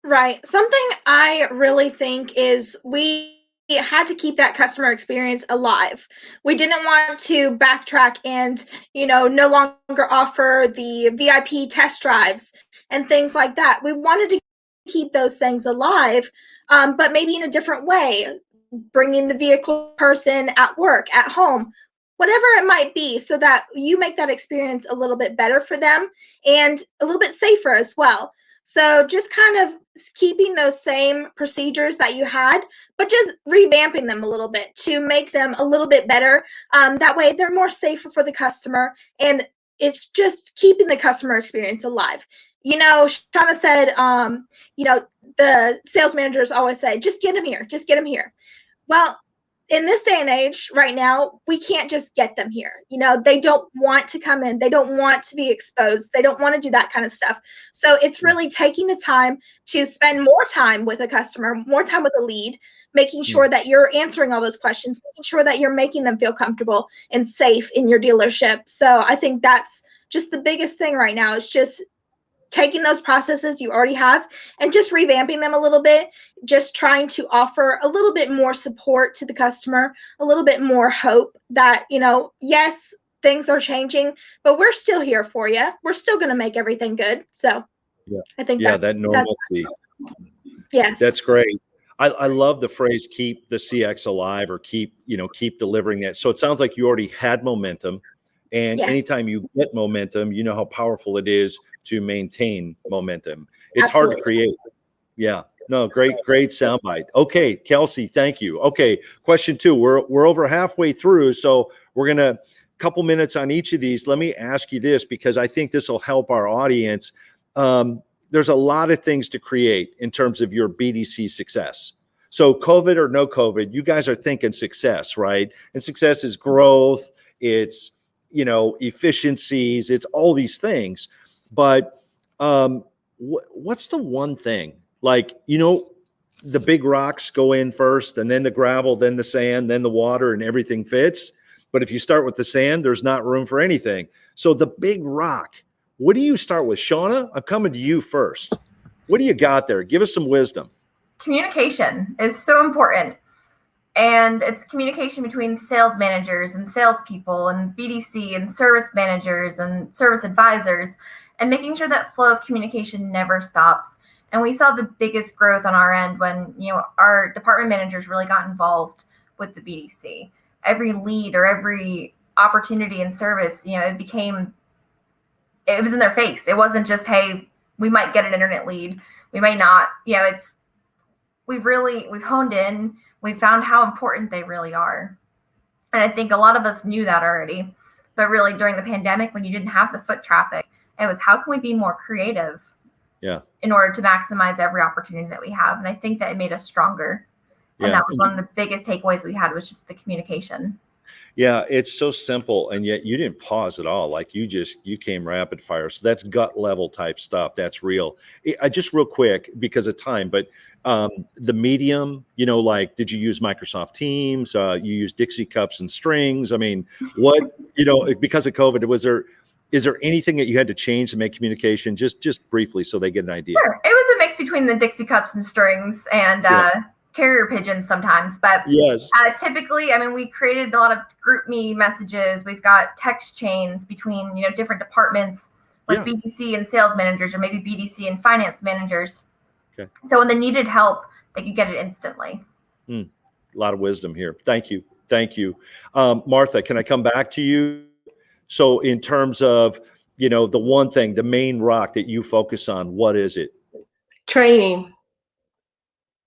Right. Something I really think is we had to keep that customer experience alive. We didn't want to backtrack and, no longer offer the VIP test drives and things like that. We wanted to keep those things alive, but maybe in a different way, bringing the vehicle person at work, at home, whatever it might be, so that you make that experience a little bit better for them and a little bit safer as well. So just kind of keeping those same procedures that you had, but just revamping them a little bit to make them a little bit better. That way they're more safer for the customer, and it's just keeping the customer experience alive. Shauna said, the sales managers always say, just get them here, just get them here. Well, in this day and age right now, we can't just get them here. They don't want to come in. They don't want to be exposed. They don't want to do that kind of stuff. So it's really taking the time to spend more time with a customer, more time with a lead, making sure that you're answering all those questions, making sure that you're making them feel comfortable and safe in your dealership. So I think that's just the biggest thing right now, is just taking those processes you already have and just revamping them a little bit, just trying to offer a little bit more support to the customer, a little bit more hope that, yes, things are changing, but we're still here for you. We're still going to make everything good. So I think that normalcy. Yes. That's great. I love the phrase, keep the CX alive, or keep delivering that. So it sounds like you already had momentum. And anytime you get momentum, you know how powerful it is to maintain momentum. It's hard to create. Yeah. No, great soundbite. Okay, Kelsey, thank you. Okay, question 2. We're over halfway through, so we're gonna couple minutes on each of these. Let me ask you this, because I think this will help our audience. There's a lot of things to create in terms of your BDC success. So COVID or no COVID, you guys are thinking success, right? And success is growth. It's efficiencies, it's all these things. But what's the one thing, the big rocks go in first, and then the gravel, then the sand, then the water, and everything fits. But if you start with the sand, there's not room for anything. So the big rock, what do you start with? Shauna, I'm coming to you first. What do you got there? Give us some wisdom. Communication is so important. And it's communication between sales managers and salespeople and BDC and service managers and service advisors, and making sure that flow of communication never stops. And we saw the biggest growth on our end when, our department managers really got involved with the BDC. Every lead or every opportunity in service, it became it was in their face. It wasn't just, hey, we might get an internet lead, we might not. We've honed in. We found how important they really are. And I think a lot of us knew that already. But really during the pandemic, when you didn't have the foot traffic, it was how can we be more creative in order to maximize every opportunity that we have? And I think that it made us stronger. And that was one of the biggest takeaways we had, was just the communication. Yeah, it's so simple, and yet you didn't pause at all. Like you came rapid fire. So that's gut level type stuff. That's real. I just real quick because of time, but the medium, like, did you use Microsoft Teams? You use Dixie cups and strings? I mean, what, because of COVID, is there anything that you had to change to make communication just briefly so they get an idea? Sure. It was a mix between the Dixie cups and strings and carrier pigeons sometimes, but typically, we created a lot of group me messages. We've got text chains between, different departments, like BDC and sales managers, or maybe BDC and finance managers. Okay. So when they needed help, they could get it instantly. A lot of wisdom here. Thank you. Martha, can I come back to you? So in terms of, the one thing, the main rock that you focus on, what is it? Training.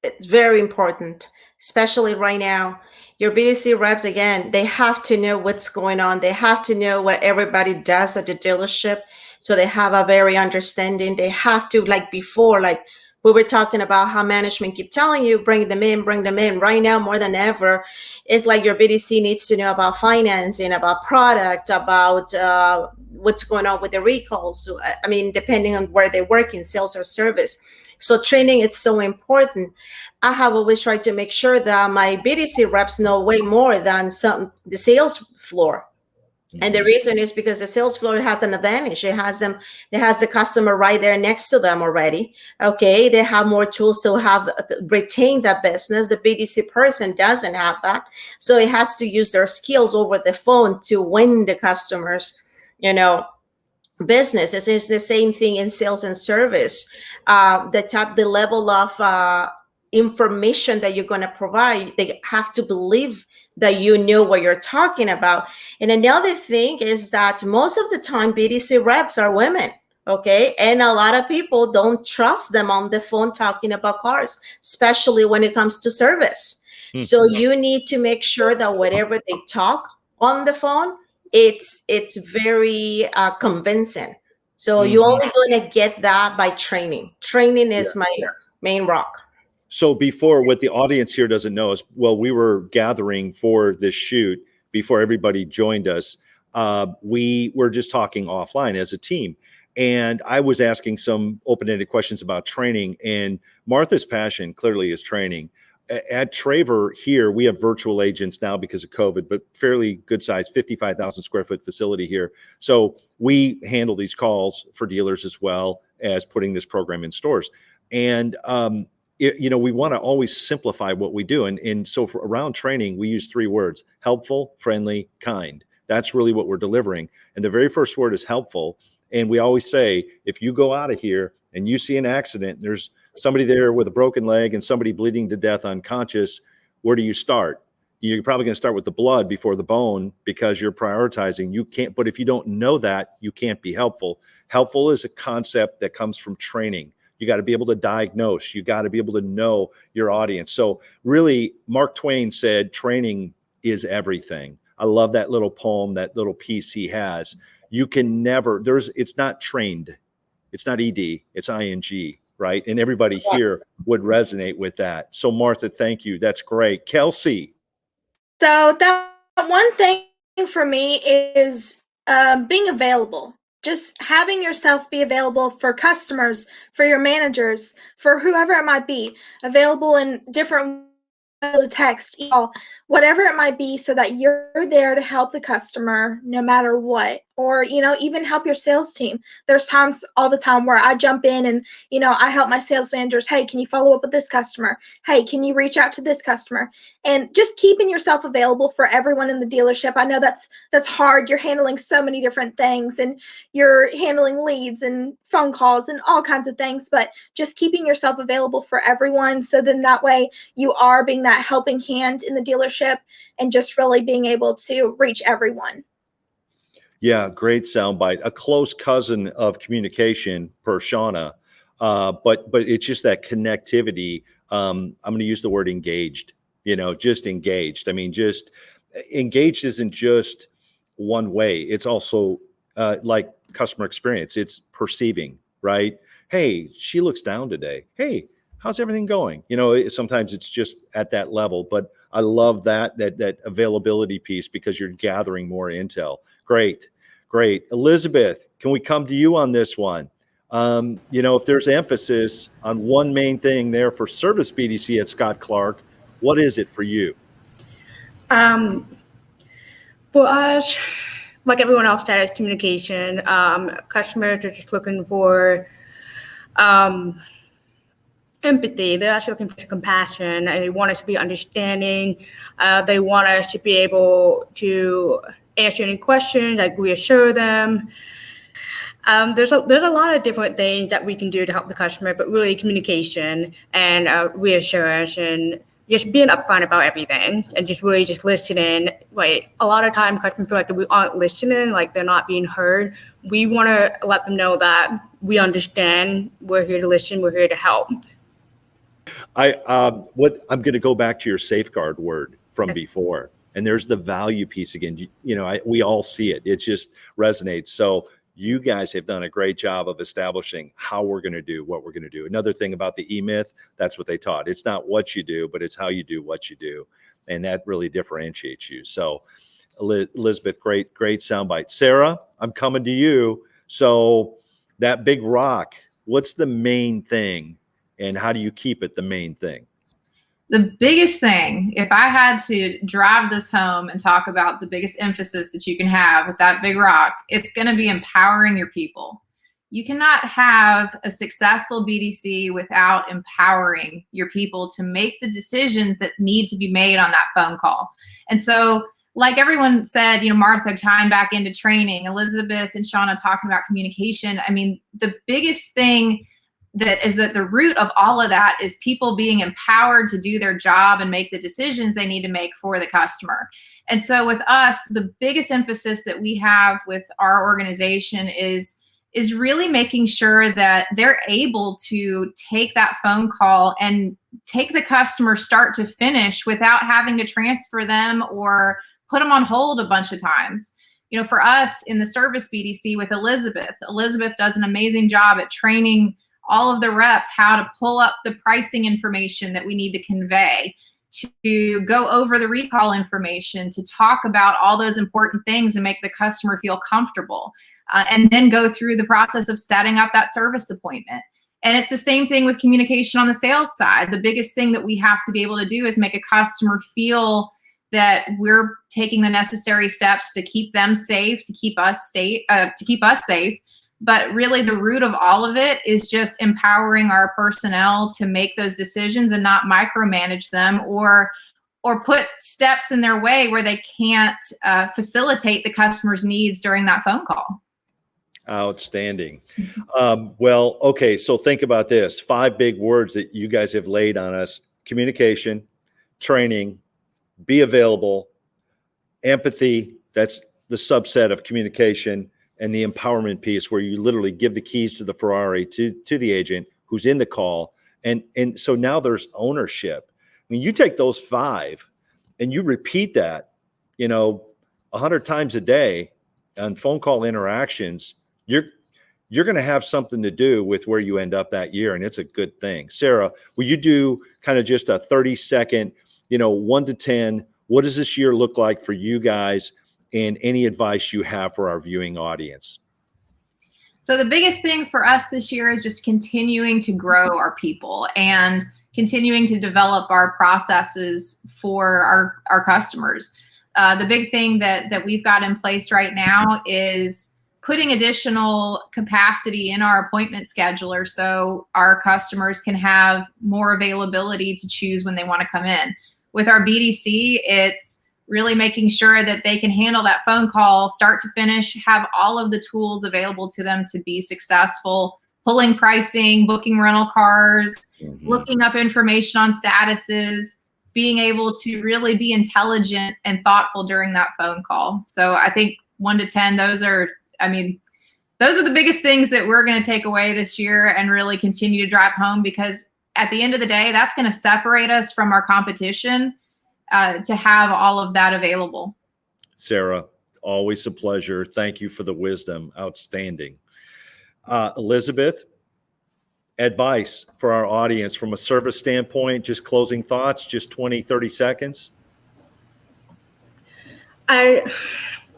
It's very important, especially right now. Your BDC reps, again, they have to know what's going on. They have to know what everybody does at the dealership. So they have a very understanding. They have to, like before, like we were talking about how management keep telling you, bring them in. Right now, more than ever, it's like your BDC needs to know about financing, about product, about what's going on with the recalls. Depending on where they work in sales or service. So training is so important. I have always tried to make sure that my BDC reps know way more than the sales floor. And the reason is because the sales floor has an advantage. It has the customer right there next to them already. Okay, they have more tools to retain that business. The BDC person doesn't have that. So it has to use their skills over the phone to win the customers, business. It's the same thing in sales and service. The level of information that you're going to provide, they have to believe that you know what you're talking about. And another thing is that most of the time BDC reps are women. Okay. And a lot of people don't trust them on the phone talking about cars, especially when it comes to service. So you need to make sure that whatever they talk on the phone, it's very convincing. So you're only going to get that by training. Training is my main rock. So before, what the audience here doesn't know is, we were gathering for this shoot before everybody joined us. We were just talking offline as a team. And I was asking some open-ended questions about training. And Martha's passion clearly is training. At Traver here, we have virtual agents now because of COVID, but fairly good size, 55,000 square foot facility here. So we handle these calls for dealers as well as putting this program in stores. And, we want to always simplify what we do. And so around training, we use 3 words: helpful, friendly, kind. That's really what we're delivering. And the very first word is helpful. And we always say, if you go out of here and you see an accident, there's somebody there with a broken leg and somebody bleeding to death unconscious, where do you start? You're probably going to start with the blood before the bone because you're prioritizing. You can't, but if you don't know that, you can't be helpful. Helpful is a concept that comes from training. You got to be able to diagnose. You got to be able to know your audience. So really, Mark Twain said, training is everything. I love that little poem, that little piece he has. You can never, it's not trained. It's not ED, it's ING. Right? And everybody here would resonate with that. So Martha, thank you. That's great. Kelsey. So that one thing for me is being available. Just having yourself be available for customers, for your managers, for whoever it might be, available in different text, email, whatever it might be, so that you're there to help the customer no matter what. Or, even help your sales team. There's times all the time where I jump in and, I help my sales managers. Hey, can you follow up with this customer? Hey, can you reach out to this customer? And just keeping yourself available for everyone in the dealership. I know that's hard. You're handling so many different things, and you're handling leads and phone calls and all kinds of things, but just keeping yourself available for everyone. So then that way you are being that helping hand in the dealership and just really being able to reach everyone. Yeah, great soundbite. A close cousin of communication per Shauna, but it's just that connectivity. I'm going to use the word engaged. Just engaged. I mean, just engaged isn't just one way. It's also like customer experience. It's perceiving, right? Hey, she looks down today. Hey, how's everything going? Sometimes it's just at that level, but I love that availability piece because you're gathering more intel. Great. Elizabeth, can we come to you on this one? If there's emphasis on one main thing there for service BDC at Scott Clark, what is it for you? For us, like everyone else said, it's communication. Customers are just looking for empathy. They're actually looking for compassion, and they want us to be understanding. They want us to be able to answer any questions, like reassure them. There's a lot of different things that we can do to help the customer, but really communication and reassurance and just being upfront about everything and just really just listening. Like a lot of time customers feel like we aren't listening, like they're not being heard. We want to let them know that we understand, we're here to listen, we're here to help. I'm going to go back to your safeguard word from before, and there's the value piece again. We all see it. It just resonates. So you guys have done a great job of establishing how we're going to do what we're going to do. Another thing about the E-Myth, that's what they taught. It's not what you do, but it's how you do what you do. And that really differentiates you. So Elizabeth, great soundbite. Sarah, I'm coming to you. So that big rock, what's the main thing and how do you keep it the main thing? The biggest thing, if I had to drive this home and talk about the biggest emphasis that you can have with that big rock, it's going to be empowering your people. You cannot have a successful BDC without empowering your people to make the decisions that need to be made on that phone call. And so, like everyone said, Martha tying back into training, Elizabeth and Shauna talking about communication. I mean, the biggest thing that is at the root of all of that is people being empowered to do their job and make the decisions they need to make for the customer. And so with us, the biggest emphasis that we have with our organization is really making sure that they're able to take that phone call and take the customer start to finish without having to transfer them or put them on hold a bunch of times. For us in the service BDC with Elizabeth does an amazing job at training all of the reps how to pull up the pricing information that we need to convey, to go over the recall information, to talk about all those important things and make the customer feel comfortable, and then go through the process of setting up that service appointment. And it's the same thing with communication on the sales side. The biggest thing that we have to be able to do is make a customer feel that we're taking the necessary steps to keep them safe, to keep us safe. But really the root of all of it is just empowering our personnel to make those decisions and not micromanage them or put steps in their way where they can't facilitate the customer's needs during that phone call. Outstanding. Well, okay, so think about this. 5 big words that you guys have laid on us: communication, training, be available, empathy, that's the subset of communication, and the empowerment piece where you literally give the keys to the Ferrari to the agent who's in the call. And so now there's ownership. I mean, you take those 5 and you repeat that, 100 times a day on phone call interactions, you're going to have something to do with where you end up that year. And it's a good thing. Sarah, will you do kind of just a 30-second, 1 to 10, what does this year look like for you guys? And any advice you have for our viewing audience? So the biggest thing for us this year is just continuing to grow our people and continuing to develop our processes for our customers. The big thing that we've got in place right now is putting additional capacity in our appointment scheduler so our customers can have more availability to choose when they want to come in. With our BDC, it's really making sure that they can handle that phone call start to finish, have all of the tools available to them to be successful, pulling pricing, booking rental cars, looking up information on statuses, being able to really be intelligent and thoughtful during that phone call. So I think 1 to 10, those are the biggest things that we're going to take away this year and really continue to drive home, because at the end of the day, that's going to separate us from our competition, to have all of that available. Sarah, always a pleasure. Thank you for the wisdom. Outstanding. Elizabeth, advice for our audience from a service standpoint, just closing thoughts, just 20, 30 seconds. I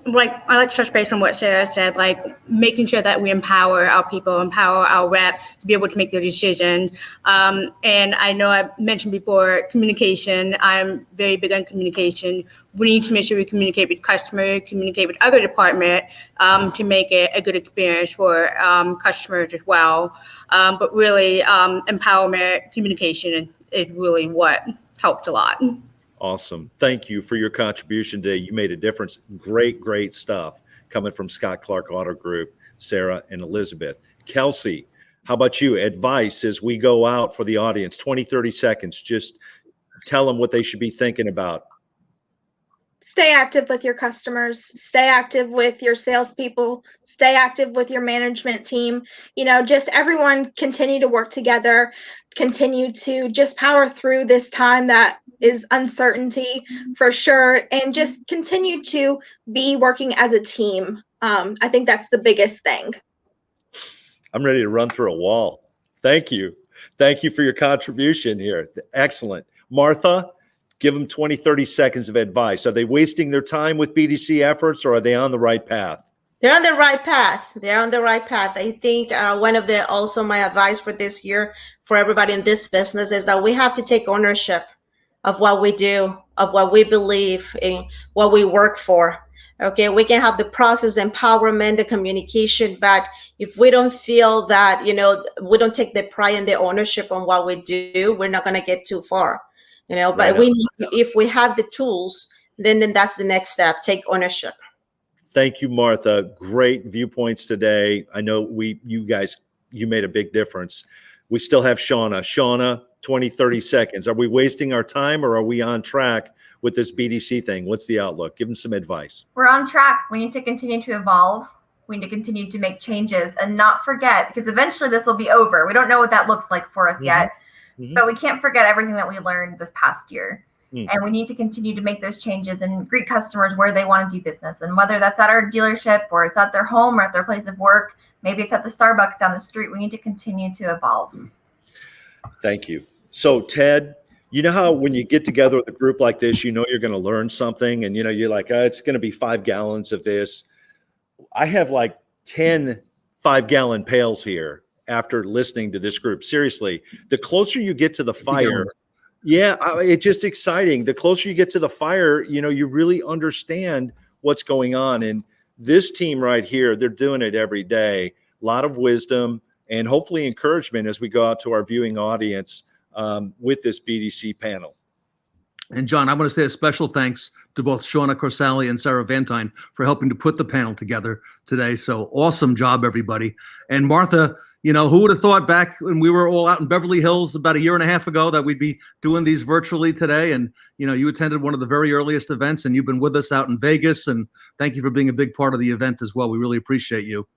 like to touch base on what Sarah said, like making sure that we empower our people, empower our rep to be able to make their decision. And I know I mentioned before communication. I'm very big on communication. We need to make sure we communicate with customers, communicate with other departments to make it a good experience for customers as well. But really, empowerment, communication is really what helped a lot. Awesome. Thank you for your contribution today. You made a difference. Great, great stuff coming from Scott Clark Auto Group, Sarah and Elizabeth. Kelsey, how about you? Advice as we go out for the audience, 20, 30 seconds. Just tell them what they should be thinking about. Stay active with your customers, stay active with your salespeople, stay active with your management team. Just everyone continue to work together, continue to just power through this time that is uncertainty for sure, and just continue to be working as a team. I think that's the biggest thing. I'm ready to run through a wall. Thank you. Thank you for your contribution here. Excellent. Martha, give them 20, 30 seconds of advice. Are they wasting their time with BDC efforts, or are they on the right path? They're on the right path. They're on the right path. I think also my advice for this year for everybody in this business is that we have to take ownership of what we do, of what we believe in, what we work for. Okay, we can have the process empowerment, the communication, but if we don't feel that, we don't take the pride and the ownership on what we do, we're not going to get too far. But if we have the tools, then that's the next step. Take ownership. Thank you, Martha. Great viewpoints today. I know you made a big difference. We still have Shauna. Shauna, 20, 30 seconds. Are we wasting our time, or are we on track with this BDC thing? What's the outlook? Give them some advice. We're on track. We need to continue to evolve. We need to continue to make changes and not forget, because eventually this will be over. We don't know what that looks like for us yet, but we can't forget everything that we learned this past year. And we need to continue to make those changes and greet customers where they want to do business. And whether that's at our dealership or it's at their home or at their place of work, maybe it's at the Starbucks down the street, we need to continue to evolve. Thank you. So Ted, you know how when you get together with a group like this, you're going to learn something, and you're like, it's going to be 5 gallons of this. I have like 10 5-gallon pails here after listening to this group. Seriously, the closer you get to the fire, it's just exciting. The closer you get to the fire, you really understand what's going on. And this team right here, they're doing it every day. A lot of wisdom and hopefully encouragement as we go out to our viewing audience with this BDC panel. And John, I want to say a special thanks to both Shauna Corsali and Sarah Vantine for helping to put the panel together today. So awesome job, everybody. And Martha, who would have thought back when we were all out in Beverly Hills about a year and a half ago that we'd be doing these virtually today? And, you attended one of the very earliest events, and you've been with us out in Vegas. And thank you for being a big part of the event as well. We really appreciate you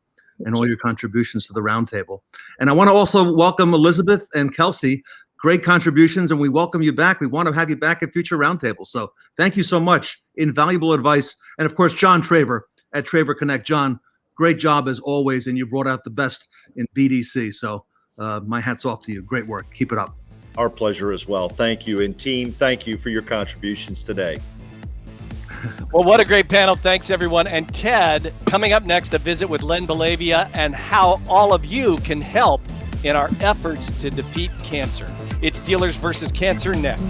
and all your contributions to the roundtable. And I want to also welcome Elizabeth and Kelsey. Great contributions, and we welcome you back. We want to have you back at future roundtables. So thank you so much. Invaluable advice. And of course, John Traver at Traver Connect. John, great job as always, and you brought out the best in BDC. So my hat's off to you. Great work. Keep it up. Our pleasure as well. Thank you. And team, thank you for your contributions today. Well, what a great panel. Thanks, everyone. And Ted, coming up next, a visit with Len Belavia and how all of you can help in our efforts to defeat cancer. It's Dealers versus Cancer next.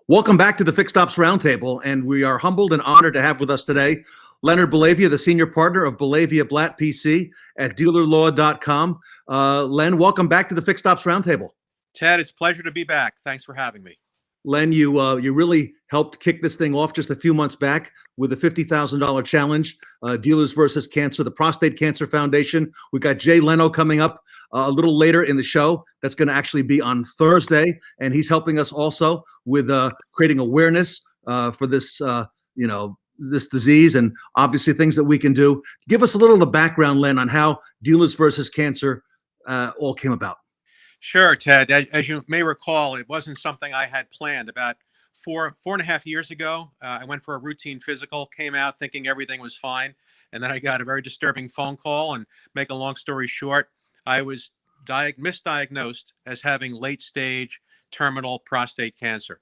Welcome back to the Fixed Ops Roundtable, and we are humbled and honored to have with us today Leonard Belavia, the senior partner of Belavia Blatt PC at dealerlaw.com. Len, welcome back to the Fixed Ops Roundtable. Ted, it's a pleasure to be back. Thanks for having me. Len, you really helped kick this thing off just a few months back with a $50,000 challenge, Dealers versus Cancer, the Prostate Cancer Foundation. We got Jay Leno coming up a little later in the show. That's going to actually be on Thursday, and he's helping us also with creating awareness for this, this disease, and obviously things that we can do. Give us a little of the background, Len, on how Dealers versus Cancer all came about. Sure, Ted. As you may recall, it wasn't something I had planned. About four and a half years ago, I went for a routine physical, came out thinking everything was fine. And then I got a very disturbing phone call, and make a long story short, I was misdiagnosed as having late stage terminal prostate cancer.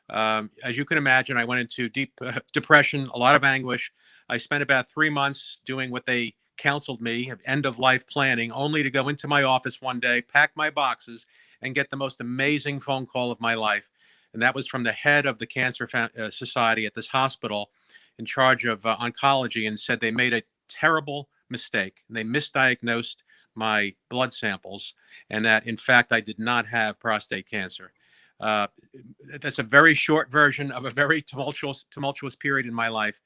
As you can imagine, I went into deep depression, a lot of anguish. I spent about 3 months doing what they counseled me, end of life planning, only to go into my office one day, pack my boxes, and get the most amazing phone call of my life. And that was from the head of the Cancer Society at this hospital in charge of oncology, and said they made a terrible mistake. And they misdiagnosed my blood samples, and that in fact I did not have prostate cancer. That's a very short version of a very tumultuous period in my life.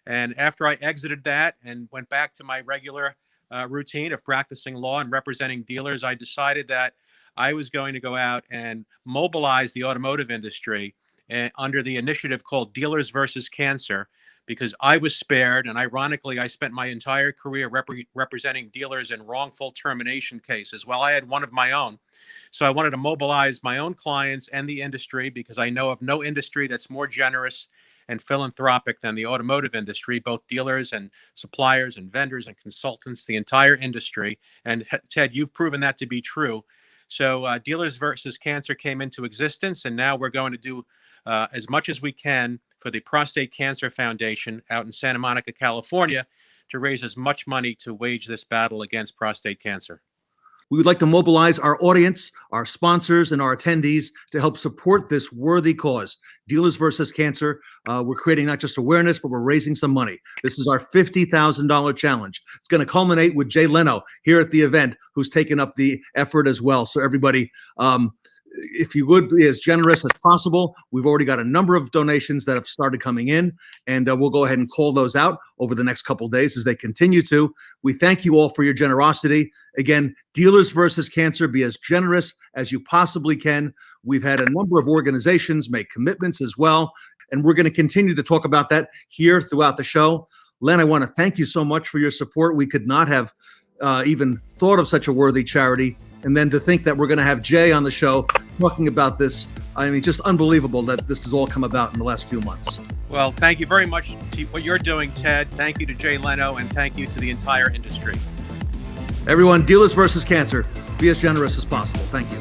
And after I exited that and went back to my regular routine of practicing law and representing dealers, I decided that I was going to go out and mobilize the automotive industry under the initiative called Dealers versus Cancer, because I was spared. And ironically, I spent my entire career representing dealers in wrongful termination cases. Well, I had one of my own. So I wanted to mobilize my own clients and the industry, because I know of no industry that's more generous and philanthropic than the automotive industry, both dealers and suppliers and vendors and consultants, the entire industry. And Ted, you've proven that to be true. So Dealers versus Cancer came into existence, and now we're going to do as much as we can for the Prostate Cancer Foundation out in Santa Monica, California, to raise as much money to wage this battle against prostate cancer. We would like to mobilize our audience, our sponsors, and our attendees to help support this worthy cause. Dealers versus Cancer. We're creating not just awareness, but we're raising some money. This is our $50,000 challenge. It's going to culminate with Jay Leno here at the event, who's taken up the effort as well. So everybody, if you would be as generous as possible. We've already got a number of donations that have started coming in, and we'll go ahead and call those out over the next couple of days as they continue to. We thank you all for your generosity. Again, Dealers versus Cancer, be as generous as you possibly can. We've had a number of organizations make commitments as well, and we're going to continue to talk about that here throughout the show. Len, I want to thank you so much for your support. We could not have even thought of such a worthy charity. And then to think that we're going to have Jay on the show talking about this, I mean, just unbelievable that this has all come about in the last few months. Well, thank you very much to what you're doing, Ted. Thank you to Jay Leno, and thank you to the entire industry. Everyone, Dealers versus Cancer, be as generous as possible. Thank you.